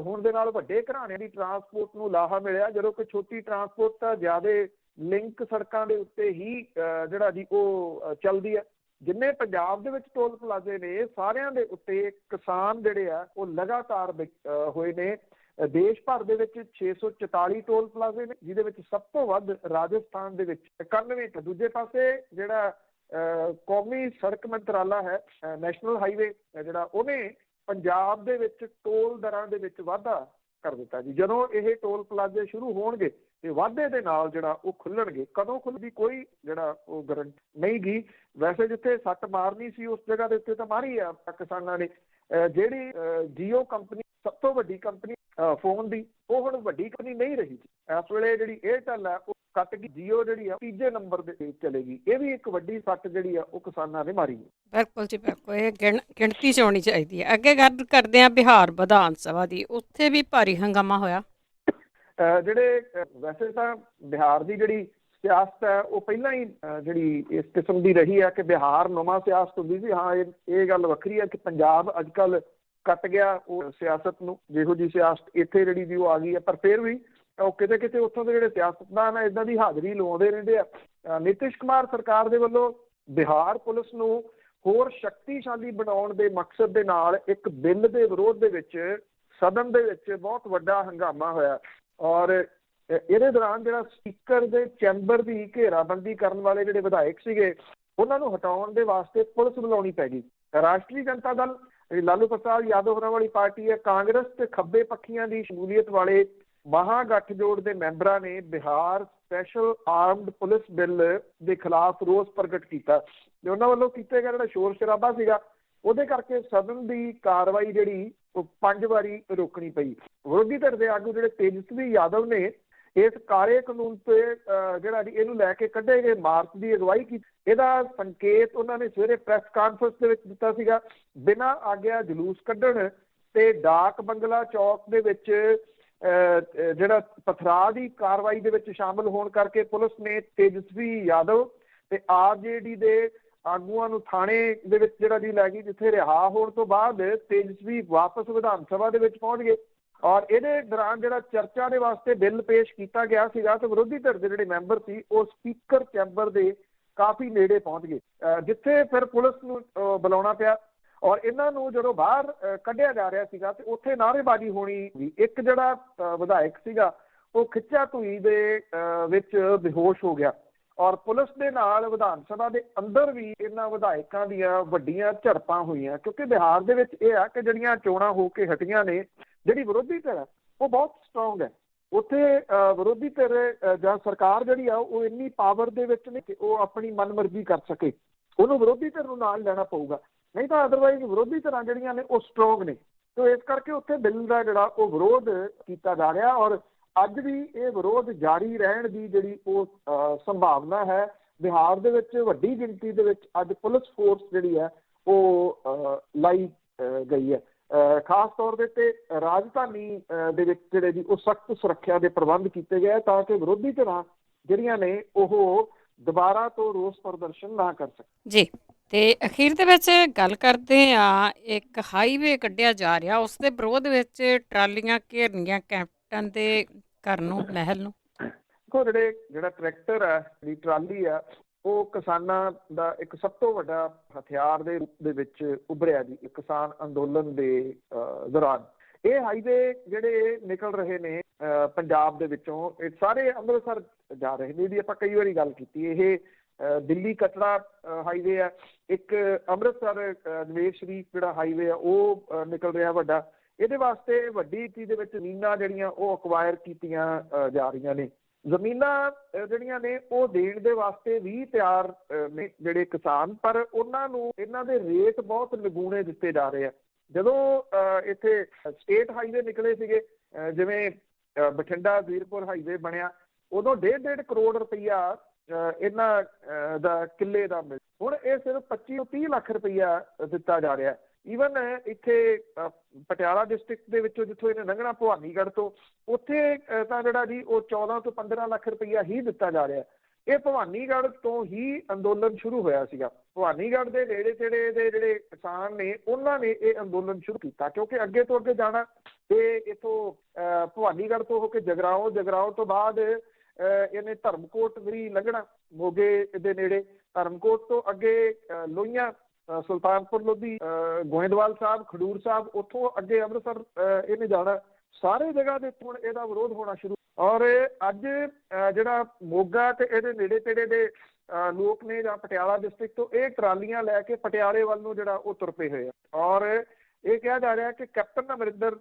ਹੋਣ ਦੇ ਨਾਲ ਵੱਡੇ ਘਰਾਣਿਆਂ ਦੀ ਟਰਾਂਸਪੋਰਟ ਨੂੰ ਲਾਹਾ ਮਿਲਿਆ, ਜਦੋਂ ਕਿ ਛੋਟੀ ਟਰਾਂਸਪੋਰਟ ਤਾਂ ਜ਼ਿਆਦਾ ਲਿੰਕ ਸੜਕਾਂ ਦੇ ਉੱਤੇ ਹੀ ਜਿਹੜਾ ਜੀ ਉਹ ਚੱਲਦੀ ਹੈ। ਜਿੰਨੇ ਪੰਜਾਬ ਦੇ ਵਿੱਚ ਟੋਲ ਪਲਾਜ਼ੇ ਨੇ ਸਾਰਿਆਂ ਦੇ ਉੱਤੇ ਕਿਸਾਨ ਜਿਹੜੇ ਆ ਉਹ ਲਗਾਤਾਰ ਹੋਏ ਨੇ। ਦੇਸ਼ ਭਰ ਦੇ ਵਿੱਚ 644 ਟੋਲ ਪਲਾਜ਼ੇ ਨੇ, ਜਿਹਦੇ ਵਿੱਚ ਸਭ ਤੋਂ ਵੱਧ ਰਾਜਸਥਾਨ ਦੇ ਵਿੱਚ 91। ਦੂਜੇ ਪਾਸੇ ਜਿਹੜਾ ਕੌਮੀ ਸੜਕ ਮੰਤਰਾਲਾ ਹੈ, ਨੈਸ਼ਨਲ ਹਾਈਵੇ ਜਿਹੜਾ, ਉਹਨੇ ਪੰਜਾਬ ਦੇ ਵਿੱਚ ਟੋਲ ਦਰਾਂ ਦੇ ਵਿੱਚ ਵਾਧਾ ਕਰ ਦਿੱਤਾ ਜੀ। ਜਦੋਂ ਇਹ ਟੋਲ ਪਲਾਜ਼ੇ ਸ਼ੁਰੂ ਹੋਣਗੇ ਤੇ ਵਾਧੇ ਦੇ ਨਾਲ ਜਿਹੜਾ ਉਹ ਖੁੱਲਣਗੇ। ਕਦੋਂ ਖੁੱਲ੍ਹਦੀ ਕੋਈ ਜਿਹੜਾ ਉਹ ਗਰੰਟੀ ਨਹੀਂ ਗੀ। ਵੈਸੇ ਜਿੱਥੇ ਸੱਟ ਮਾਰਨੀ ਸੀ ਉਸ ਜਗ੍ਹਾ ਦੇ ਉੱਤੇ ਤਾਂ ਮਾਰੀ ਆ ਕਿਸਾਨਾਂ ਨੇ। ਜਿਹੜੀ ਜੀਓ ਕੰਪਨੀ ਸਭ ਤੋਂ ਵੱਡੀ ਕੰਪਨੀ ਫੋਨ ਦੀ, ਉਹ ਹੁਣ ਵੱਡੀ ਕੰਪਨੀ ਨਹੀਂ ਰਹੀ। ਇਸ ਵੇਲੇ ਜਿਹੜੀ ਏਅਰਟੈਲ ਹੈ ਉਹ ਕੱਟ ਗਈ, ਜੀਓ ਜਿਹੜੀ ਆ ਤੀਜੇ ਨੰਬਰ ਦੇ ਚਲੇਗੀ। ਇਹ ਵੀ ਇੱਕ ਵੱਡੀ ਸੱਟ ਜਿਹੜੀ ਆ ਉਹ ਕਿਸਾਨਾਂ ਨੇ ਮਾਰੀ ਹੈ।
ਬਿਲਕੁਲ ਜੀ ਬਿਲਕੁਲ, ਇਹ ਗਿਣਤੀ 'ਚ ਆਉਣੀ ਚਾਹੀਦੀ ਹੈ। ਅੱਗੇ ਗੱਲ ਕਰਦੇ ਹਾਂ ਬਿਹਾਰ ਵਿਧਾਨ ਸਭਾ ਦੀ, ਉੱਥੇ ਵੀ ਭਾਰੀ ਹੰਗਾਮਾ ਹੋਇਆ।
ਜਿਹੜੇ ਵੈਸੇ ਤਾਂ ਬਿਹਾਰ ਦੀ ਜਿਹੜੀ ਸਿਆਸਤ ਹੈ ਉਹ ਪਹਿਲਾਂ ਹੀ ਜਿਹੜੀ ਇਸ ਕਿਸਮ ਦੀ ਰਹੀ ਹੈ ਕਿ ਬਿਹਾਰ ਨਵਾਂ ਸਿਆਸਤ ਹੁੰਦੀ ਸੀ। ਹਾਂ, ਇਹ ਗੱਲ ਵੱਖਰੀ ਹੈ ਕਿ ਪੰਜਾਬ ਅੱਜ ਕੱਲ੍ਹ ਕੱਟ ਗਿਆ ਉਹ ਸਿਆਸਤ ਨੂੰ, ਜਿਹੋ ਜਿਹੀ ਸਿਆਸਤ ਇੱਥੇ ਜਿਹੜੀ ਵੀ ਉਹ ਆ ਗਈ ਹੈ। ਪਰ ਫਿਰ ਵੀ ਉਹ ਕਿਤੇ ਕਿਤੇ ਉੱਥੋਂ ਦੇ ਜਿਹੜੇ ਸਿਆਸਤਦਾਨ ਆ ਇੱਦਾਂ ਦੀ ਹਾਜ਼ਰੀ ਲਵਾਉਂਦੇ ਰਹਿੰਦੇ ਆ। ਨਿਤਿਸ਼ ਕੁਮਾਰ ਸਰਕਾਰ ਦੇ ਵੱਲੋਂ ਬਿਹਾਰ ਪੁਲਿਸ ਨੂੰ ਹੋਰ ਸ਼ਕਤੀਸ਼ਾਲੀ ਬਣਾਉਣ ਦੇ ਮਕਸਦ ਦੇ ਨਾਲ ਇੱਕ ਬਿੱਲ ਦੇ ਵਿਰੋਧ ਦੇ ਵਿੱਚ ਸਦਨ ਦੇ ਵਿੱਚ ਬਹੁਤ ਵੱਡਾ ਹੰਗਾਮਾ ਹੋਇਆ। ਔਰ ਇਹਦੇ ਦੌਰਾਨ ਜਿਹੜਾ ਸਪੀਕਰ ਦੇ ਚੈਂਬਰ ਦੀ ਘੇਰਾਬੰਦੀ ਕਰਨ ਵਾਲੇ ਜਿਹੜੇ ਵਿਧਾਇਕ ਸੀਗੇ ਉਹਨਾਂ ਨੂੰ ਹਟਾਉਣ ਦੇ ਵਾਸਤੇ ਪੁਲਿਸ ਬੁਲਾਉਣੀ ਪੈ ਗਈ। ਰਾਸ਼ਟਰੀ ਜਨਤਾ ਦਲ ਲਾਲੂ ਪ੍ਰਸਾਦ ਯਾਦਵ ਹੋਰਾਂ ਵਾਲੀ ਪਾਰਟੀ ਹੈ, ਕਾਂਗਰਸ ਤੇ ਖੱਬੇ ਪੱਖੀਆਂ ਦੀ ਸ਼ਮੂਲੀਅਤ ਵਾਲੇ ਮਹਾਗਠਜੋੜ ਦੇ ਮੈਂਬਰਾਂ ਨੇ Bihar special armed police bill ਦੇ ਖਿਲਾਫ ਰੋਸ ਪ੍ਰਗਟ ਕੀਤਾ ਤੇ ਉਹਨਾਂ ਵੱਲੋਂ ਕੀਤਾ ਗਿਆ ਜਿਹੜਾ ਸ਼ੋਰ ਸ਼ਰਾਬਾ ਸੀਗਾ ਉਹਦੇ ਕਰਕੇ ਸਦਨ ਦੀ ਕਾਰਵਾਈ ਜਿਹੜੀ ਉਹ 5 ਵਾਰੀ ਰੋਕਣੀ ਪਈ। ਵਿਰੋਧੀ ਧਿਰ ਦੇ ਆਗੂ ਜਿਹੜੇ ਤੇਜਸਵੀ ਯਾਦਵ ਨੇ ਇਸ ਕਾਲੇ ਕਾਨੂੰਨ ਤੇ ਜਿਹੜਾ ਜੀ ਇਹਨੂੰ ਲੈ ਕੇ ਕੱਢੇ ਗਏ ਮਾਰਚ ਦੀ ਅਗਵਾਈ ਕੀਤੀ। ਇਹਦਾ ਸੰਕੇਤ ਉਹਨਾਂ ਨੇ ਸਵੇਰੇ ਪ੍ਰੈਸ ਕਾਨਫਰੰਸ ਦੇ ਵਿੱਚ ਦਿੱਤਾ ਸੀਗਾ। ਬਿਨਾਂ ਆਗਿਆ ਜਲੂਸ ਕੱਢਣ ਤੇ ਡਾਕ ਬੰਗਲਾ ਚੌਕ ਦੇ ਵਿੱਚ ਜਿਹੜਾ ਪਥਰਾਅ ਦੀ ਕਾਰਵਾਈ ਦੇ ਵਿੱਚ ਸ਼ਾਮਲ ਹੋਣ ਕਰਕੇ ਪੁਲਿਸ ਨੇ ਤੇਜਸਵੀ ਯਾਦਵ ਤੇ ਆਰਜੇਡੀ ਦੇ ਆਗੂਆਂ ਨੂੰ ਥਾਣੇ ਦੇ ਵਿੱਚ ਜਿਹੜਾ ਜੀ ਲੈ ਗਈ, ਜਿੱਥੇ ਰਿਹਾ ਹੋਣ ਤੋਂ ਬਾਅਦ ਤੇਜਸਵੀ ਵਾਪਸ ਵਿਧਾਨ ਸਭਾ ਦੇ ਵਿੱਚ ਪਹੁੰਚ ਗਏ। ਔਰ ਇਹਦੇ ਦੌਰਾਨ ਜਿਹੜਾ ਚਰਚਾ ਦੇ ਵਾਸਤੇ ਬਿੱਲ ਪੇਸ਼ ਕੀਤਾ ਗਿਆ ਸੀਗਾ ਤੇ ਵਿਰੋਧੀ ਧਿਰ ਦੇ ਜਿਹੜੇ ਮੈਂਬਰ ਸੀ ਉਹ ਸਪੀਕਰ ਚੈਂਬਰ ਦੇ ਕਾਫੀ ਨੇੜੇ ਪਹੁੰਚ ਗਏ, ਜਿੱਥੇ ਫਿਰ ਪੁਲਿਸ ਨੂੰ ਬੁਲਾਉਣਾ ਪਿਆ। ਔਰ ਇਹਨਾਂ ਨੂੰ ਜਦੋਂ ਬਾਹਰ ਕੱਢਿਆ ਜਾ ਰਿਹਾ ਸੀਗਾ ਤੇ ਉੱਥੇ ਨਾਅਰੇਬਾਜ਼ੀ ਹੋਣੀ ਵੀ। ਇੱਕ ਜਿਹੜਾ ਵਿਧਾਇਕ ਸੀਗਾ ਉਹ ਖਿੱਚਾ ਧੂਈ ਦੇ ਵਿੱਚ ਬੇਹੋਸ਼ ਹੋ ਗਿਆ। ਔਰ ਪੁਲਿਸ ਦੇ ਨਾਲ ਵਿਧਾਨ ਸਭਾ ਦੇ ਅੰਦਰ ਵੀ ਇਹਨਾਂ ਵਿਧਾਇਕਾਂ ਦੀਆਂ ਵੱਡੀਆਂ ਝੜਪਾਂ ਹੋਈਆਂ, ਕਿਉਂਕਿ ਬਿਹਾਰ ਦੇ ਵਿੱਚ ਇਹ ਆ ਕਿ ਜਿਹੜੀਆਂ ਚੋਣਾਂ ਹੋ ਕੇ ਹਟੀਆਂ ਨੇ, ਜਿਹੜੀ ਵਿਰੋਧੀ ਧਿਰ ਹੈ ਉਹ ਬਹੁਤ ਸਟਰੋਂਗ ਹੈ। ਉੱਥੇ ਵਿਰੋਧੀ ਧਿਰ ਜਾਂ ਸਰਕਾਰ ਜਿਹੜੀ ਆ ਉਹ ਇੰਨੀ ਪਾਵਰ ਦੇ ਵਿੱਚ ਨਹੀਂ ਕਿ ਉਹ ਆਪਣੀ ਮਨਮਰਜ਼ੀ ਕਰ ਸਕੇ। ਉਹਨੂੰ ਵਿਰੋਧੀ ਧਿਰ ਨੂੰ ਨਾਲ ਲੈਣਾ ਪਊਗਾ, ਨਹੀਂ ਤਾਂ ਅਦਰਵਾਈਜ਼ ਵਿਰੋਧੀ ਧਿਰਾਂ ਜਿਹੜੀਆਂ ਨੇ ਉਹ ਸਟਰੋਂਗ ਨੇ। ਤੇ ਇਸ ਕਰਕੇ ਉੱਥੇ ਬਿੱਲ ਦਾ ਜਿਹੜਾ ਉਹ ਵਿਰੋਧ ਕੀਤਾ ਜਾ ਰਿਹਾ। ਔਰ ਅੱਜ ਵੀ ਇਹ ਵਿਰੋਧ ਜਾਰੀ ਰਹਿਣ ਦੀ ਜਿਹੜੀ ਉਹ ਸੰਭਾਵਨਾ ਹੈ। ਬਿਹਾਰ ਦੇ ਵਿੱਚ ਵੱਡੀ ਗਿਣਤੀ ਦੇ ਵਿੱਚ ਅੱਜ ਪੁਲਿਸ ਫੋਰਸ ਜਿਹੜੀ ਹੈ ਉਹ ਲਾਈ ਗਈ ਹੈ। ਖਾਸ ਤੌਰ ਦੇ ਉੱਤੇ ਰਾਜਧਾਨੀ ਦੇ ਵਿੱਚ ਜਿਹੜੇ ਜੀ ਉਹ ਸਖਤ ਸੁਰੱਖਿਆ ਦੇ ਪ੍ਰਬੰਧ ਕੀਤੇ ਗਏ ਤਾਂ ਕਿ ਵਿਰੋਧੀ ਧਿਰਾਂ ਜਿਹੜੀਆਂ ਨੇ ਉਹ ਦੁਬਾਰਾ ਤੋਂ ਰੋਸ ਪ੍ਰਦਰਸ਼ਨ ਨਾ ਕਰ ਸਕਣ
ਜੀ। ਤੇ ਅਖੀਰ ਦੇ ਵਿੱਚ ਗੱਲ ਕਰਦੇ ਆ, ਇੱਕ ਹਾਈਵੇ ਕੱਢਿਆ ਜਾ ਰਿਹਾ, ਉਸ ਦੇ ਵਿਰੋਧ ਵਿੱਚ ਟਰਾਲੀਆਂ ਘੇਰਨੀਆਂ ਕੈਪਟਨ ਦੇ ਘਰ ਨੂੰ, ਮਹਿਲ ਨੂੰ।
ਦੇਖੋ, ਜਿਹੜਾ ਟਰੈਕਟਰ ਹੈ, ਜਿਹੜੀ ਟਰਾਲੀ ਆ, ਉਹ ਕਿਸਾਨਾਂ ਦਾ ਇੱਕ ਸਭ ਤੋਂ ਵੱਡਾ ਹਥਿਆਰ ਦੇ ਰੂਪ ਦੇ ਵਿੱਚ ਉੱਭਰਿਆ ਜੀ ਕਿਸਾਨ ਅੰਦੋਲਨ ਦੇ ਦੌਰਾਨ। ਇਹ ਹਾਈਵੇ ਜਿਹੜੇ ਨਿਕਲ ਰਹੇ ਨੇ ਪੰਜਾਬ ਦੇ ਵਿੱਚੋਂ, ਇਹ ਸਾਰੇ ਅੰਮ੍ਰਿਤਸਰ ਜਾ ਰਹੇ ਨੇ। ਇਹਦੀ ਆਪਾਂ ਕਈ ਵਾਰੀ ਗੱਲ ਕੀਤੀ। ਇਹ ਦਿੱਲੀ ਕਟੜਾ ਹਾਈਵੇ ਆ, ਇੱਕ ਅੰਮ੍ਰਿਤਸਰ ਨਵੇਸ਼ ਸ਼ਰੀਫ ਜਿਹੜਾ ਹਾਈਵੇ ਆ ਉਹ ਨਿਕਲ ਰਿਹਾ ਵੱਡਾ। ਇਹਦੇ ਵਾਸਤੇ ਵੱਡੀ ਗਿਣਤੀ ਦੇ ਵਿੱਚ ਜ਼ਮੀਨਾਂ ਜਿਹੜੀਆਂ ਉਹ ਅਕਵਾਇਰ ਕੀਤੀਆਂ ਜਾ ਰਹੀਆਂ ਨੇ। ਜ਼ਮੀਨਾਂ ਜਿਹੜੀਆਂ ਨੇ ਉਹ ਦੇਣ ਦੇ ਵਾਸਤੇ ਵੀ ਤਿਆਰ ਨੇ ਜਿਹੜੇ ਕਿਸਾਨ, ਪਰ ਉਹਨਾਂ ਨੂੰ ਇਹਨਾਂ ਦੇ ਰੇਟ ਬਹੁਤ ਨਿਗੂਣੇ ਦਿੱਤੇ ਜਾ ਰਹੇ ਆ। ਜਦੋਂ ਇੱਥੇ ਸਟੇਟ ਹਾਈਵੇ ਨਿਕਲੇ ਸੀਗੇ, ਜਿਵੇਂ ਬਠਿੰਡਾ ਜ਼ੀਰਪੁਰ ਹਾਈਵੇ ਬਣਿਆ, ਉਦੋਂ 1.5 ਕਰੋੜ ਰੁਪਈਆ ਇਹਨਾਂ ਦਾ ਕਿੱਲੇ ਦਾ ਮਿਲ। ਹੁਣ ਇਹ ਸਿਰਫ 25 ਤੋਂ 30 ਲੱਖ ਰੁਪਈਆ ਦਿੱਤਾ ਜਾ ਰਿਹਾ। ਈਵਨ ਇੱਥੇ ਪਟਿਆਲਾ ਡਿਸਟ੍ਰਿਕਟ ਦੇ ਵਿੱਚੋਂ ਜਿੱਥੋਂ ਇਹਨੇ ਲੰਘਣਾ ਭਵਾਨੀਗੜ੍ਹ ਤੋਂ, ਉੱਥੇ ਤਾਂ ਜਿਹੜਾ ਜੀ ਉਹ 14 ਤੋਂ 15 ਲੱਖ ਰੁਪਈਆ ਹੀ ਦਿੱਤਾ ਜਾ ਰਿਹਾ। ਇਹ ਭਵਾਨੀਗੜ੍ਹ ਤੋਂ ਹੀ ਅੰਦੋਲਨ ਸ਼ੁਰੂ ਹੋਇਆ ਸੀਗਾ। ਭਵਾਨੀਗੜ੍ਹ ਦੇ ਨੇੜੇ ਤੇੜੇ ਦੇ ਜਿਹੜੇ ਕਿਸਾਨ ਨੇ ਉਹਨਾਂ ਨੇ ਇਹ ਅੰਦੋਲਨ ਸ਼ੁਰੂ ਕੀਤਾ, ਕਿਉਂਕਿ ਅੱਗੇ ਤੋਂ ਅੱਗੇ ਜਾਣਾ ਤੇ ਇੱਥੋਂ ਭਵਾਨੀਗੜ੍ਹ ਤੋਂ ਹੋ ਕੇ ਜਗਰਾਓਂ, ਜਗਰਾਓਂ ਤੋਂ ਬਾਅਦ ਇਹਨੇ ਧਰਮਕੋਟ ਵੀ ਲੰਘਣਾ, ਮੋਗੇ ਦੇ ਨੇੜੇ। ਧਰਮਕੋਟ ਤੋਂ ਅੱਗੇ ਲੋਹੀਆਂ, ਸੁਲਤਾਨਪੁਰ ਲੋਧੀ, ਗੋਇੰਦਵਾਲ ਸਾਹਿਬ, ਖਡੂਰ ਸਾਹਿਬ, ਉੱਥੋਂ ਅੱਗੇ ਅੰਮ੍ਰਿਤਸਰ ਇਹਨੇ ਜਾਣਾ। ਸਾਰੇ ਜਗ੍ਹਾ ਦੇ ਹੁਣ ਇਹਦਾ ਵਿਰੋਧ ਹੋਣਾ ਸ਼ੁਰੂ। ਔਰ ਅੱਜ ਜਿਹੜਾ ਮੋਗਾ ਤੇ ਇਹਦੇ ਨੇੜੇ ਤੇੜੇ ਦੇ ਲੋਕ ਨੇ ਜਾਂ ਪਟਿਆਲਾ ਡਿਸਟ੍ਰਿਕਟ ਤੋਂ, ਇਹ ਟਰਾਲੀਆਂ ਲੈ ਕੇ ਪਟਿਆਲੇ ਵੱਲ ਨੂੰ ਜਿਹੜਾ ਉਹ ਤੁਰ ਪਏ ਹੋਏ ਆ। ਔਰ ਇਹ ਕਿਹਾ ਜਾ ਰਿਹਾ ਕਿ ਕੈਪਟਨ ਅਮਰਿੰਦਰ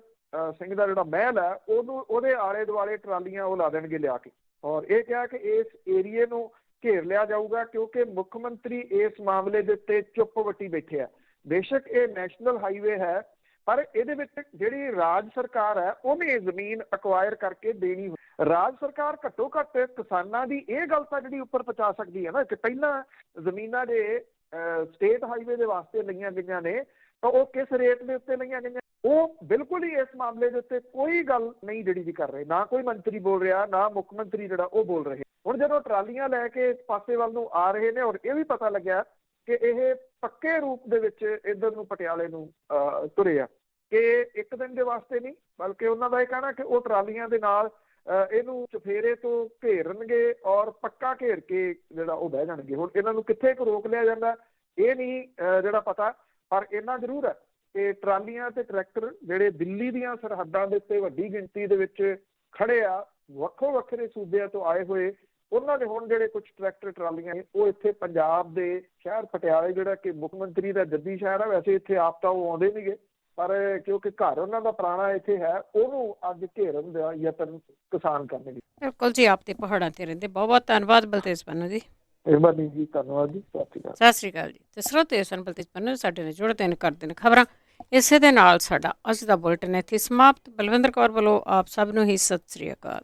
ਸਿੰਘ ਦਾ ਜਿਹੜਾ ਮਹਿਲ ਹੈ ਉਹਦੇ ਆਲੇ ਦੁਆਲੇ ਟਰਾਲੀਆਂ ਉਹ ਲਾ ਦੇਣਗੇ ਲਿਆ ਕੇ। ਔਰ ਇਹ ਕਿਹਾ ਕਿ ਇਸ ਏਰੀਏ ਨੂੰ ਘੇਰ ਲਿਆ ਜਾਊਗਾ, ਕਿਉਂਕਿ ਮੁੱਖ ਮੰਤਰੀ ਇਸ ਮਾਮਲੇ ਦੇ ਉੱਤੇ ਚੁੱਪ ਵੱਟੀ ਬੈਠੇ ਆ। ਬੇਸ਼ੱਕ ਇਹ ਨੈਸ਼ਨਲ ਹਾਈਵੇ ਹੈ, ਪਰ ਇਹਦੇ ਵਿੱਚ ਜਿਹੜੀ ਰਾਜ ਸਰਕਾਰ ਹੈ ਉਹਨੇ ਜ਼ਮੀਨ ਅਕਵਾਇਰ ਕਰਕੇ ਦੇਣੀ। ਰਾਜ ਸਰਕਾਰ ਘੱਟੋ ਘੱਟ ਕਿਸਾਨਾਂ ਦੀ ਇਹ ਗੱਲ ਤਾਂ ਜਿਹੜੀ ਉੱਪਰ ਪਹੁੰਚਾ ਸਕਦੀ ਹੈ ਨਾ, ਕਿ ਪਹਿਲਾਂ ਜ਼ਮੀਨਾਂ ਦੇ ਸਟੇਟ ਹਾਈਵੇ ਦੇ ਵਾਸਤੇ ਲਈਆਂ ਗਈਆਂ ਨੇ ਤਾਂ ਉਹ ਕਿਸ ਰੇਟ ਦੇ ਉੱਤੇ ਲਈਆਂ ਗਈਆਂ। ਉਹ ਬਿਲਕੁਲ ਹੀ ਇਸ ਮਾਮਲੇ ਦੇ ਉੱਤੇ ਕੋਈ ਗੱਲ ਨਹੀਂ ਜਿਹੜੀ ਵੀ ਕਰ ਰਹੇ, ਨਾ ਕੋਈ ਮੰਤਰੀ ਬੋਲ ਰਿਹਾ, ਨਾ ਮੁੱਖ ਮੰਤਰੀ ਜਿਹੜਾ ਉਹ ਬੋਲ ਰਹੇ। ਹੁਣ ਜਦੋਂ ਟਰਾਲੀਆਂ ਲੈ ਕੇ ਇਸ ਪਾਸੇ ਵੱਲ ਨੂੰ ਆ ਰਹੇ ਨੇ, ਔਰ ਇਹ ਵੀ ਪਤਾ ਲੱਗਿਆ ਕਿ ਇਹ ਪੱਕੇ ਰੂਪ ਦੇ ਵਿੱਚ ਇੱਧਰ ਨੂੰ ਪਟਿਆਲੇ ਨੂੰ ਤੁਰੇ ਆ, ਕਿ ਇੱਕ ਦਿਨ ਦੇ ਵਾਸਤੇ ਨਹੀਂ, ਬਲਕਿ ਉਹਨਾਂ ਦਾ ਇਹ ਕਹਿਣਾ ਕਿ ਉਹ ਟਰਾਲੀਆਂ ਦੇ ਨਾਲ ਇਹਨੂੰ ਚੁਫੇਰੇ ਤੋਂ ਘੇਰਨਗੇ ਔਰ ਪੱਕਾ ਘੇਰ ਕੇ ਜਿਹੜਾ ਉਹ ਬਹਿ ਜਾਣਗੇ। ਹੁਣ ਇਹਨਾਂ ਨੂੰ ਕਿੱਥੇ ਕੁ ਰੋਕ ਲਿਆ ਜਾਂਦਾ ਇਹ ਨਹੀਂ ਜਿਹੜਾ ਪਤਾ, ਪਰ ਇੰਨਾ ਜ਼ਰੂਰ ਹੈ ਕਿ ਟਰਾਲੀਆਂ ਤੇ ਟਰੈਕਟਰ ਜਿਹੜੇ ਦਿੱਲੀ ਦੀਆਂ ਸਰਹੱਦਾਂ ਦੇ ਉੱਤੇ ਵੱਡੀ ਗਿਣਤੀ ਦੇ ਵਿੱਚ ਖੜੇ ਆ, ਵੱਖੋ ਵੱਖਰੇ ਸੂਬਿਆਂ ਤੋਂ ਆਏ ਹੋਏ, ਉਹਨਾਂ ਦੇ ਹੁਣ ਜਿਹੜੇ ਕੁਝ ਟਰੈਕਟਰ ਟਰਾਲੀਆਂ ਉਹ ਇੱਥੇ ਪੰਜਾਬ ਦੇ ਸ਼ਹਿਰ ਪਟਿਆਲੇ, ਜਿਹੜਾ ਕਿ ਮੁੱਖ ਮੰਤਰੀ ਦਾ ਜੱਦੀ ਸ਼ਹਿਰ ਹੈ, ਵੈਸੇ ਇੱਥੇ ਆਪ ਤਾਂ ਉਹ ਆਉਂਦੇ ਨਹੀਂਗੇ, ਪਰ ਕਿਉਂਕਿ ਘਰ ਉਹਨਾਂ ਦਾ ਪੁਰਾਣਾ ਇੱਥੇ ਹੈ, ਉਹਨੂੰ ਅੱਜ ਘੇਰਨ ਦਾ ਯਤਨ ਕਿਸਾਨ ਕਰਨਗੇ।
ਬਿਲਕੁਲ ਜੀ, ਆਪ ਤੇ ਪਹਾੜਾਂ ਤੇ ਰਹਿੰਦੇ। ਬਹੁਤ ਬਹੁਤ ਧੰਨਵਾਦ ਬਲਤੇਜ ਪੰਨੂ ਜੀ।
ਮਿਹਰਬਾਨੀ ਜੀ, ਧੰਨਵਾਦ ਜੀ, ਸਤਿ ਸ਼੍ਰੀ ਅਕਾਲ।
ਸਤਿ ਸ਼੍ਰੀ ਅਕਾਲ ਜੀ। ਤੇ ਸਰੋਤੇ ਸਨ ਬਲਤੇਜ ਪੰਨੂ ਸਾਡੇ ਨਾਲ ਜੁੜਦੇ ਨੇ, ਕਰਦੇ ਨੇ ਖਬਰਾਂ। ਇਸੇ ਦੇ ਨਾਲ ਸਾਡਾ ਅੱਜ ਦਾ ਬੁਲੇਟਿਨ ਇੱਥੇ ਸਮਾਪਤ। ਬਲਵਿੰਦਰ ਕੌਰ ਵੱਲੋਂ ਆਪ ਸਭ ਨੂੰ ਹੀ ਸਤਿ ਸ਼੍ਰੀ ਅਕਾਲ।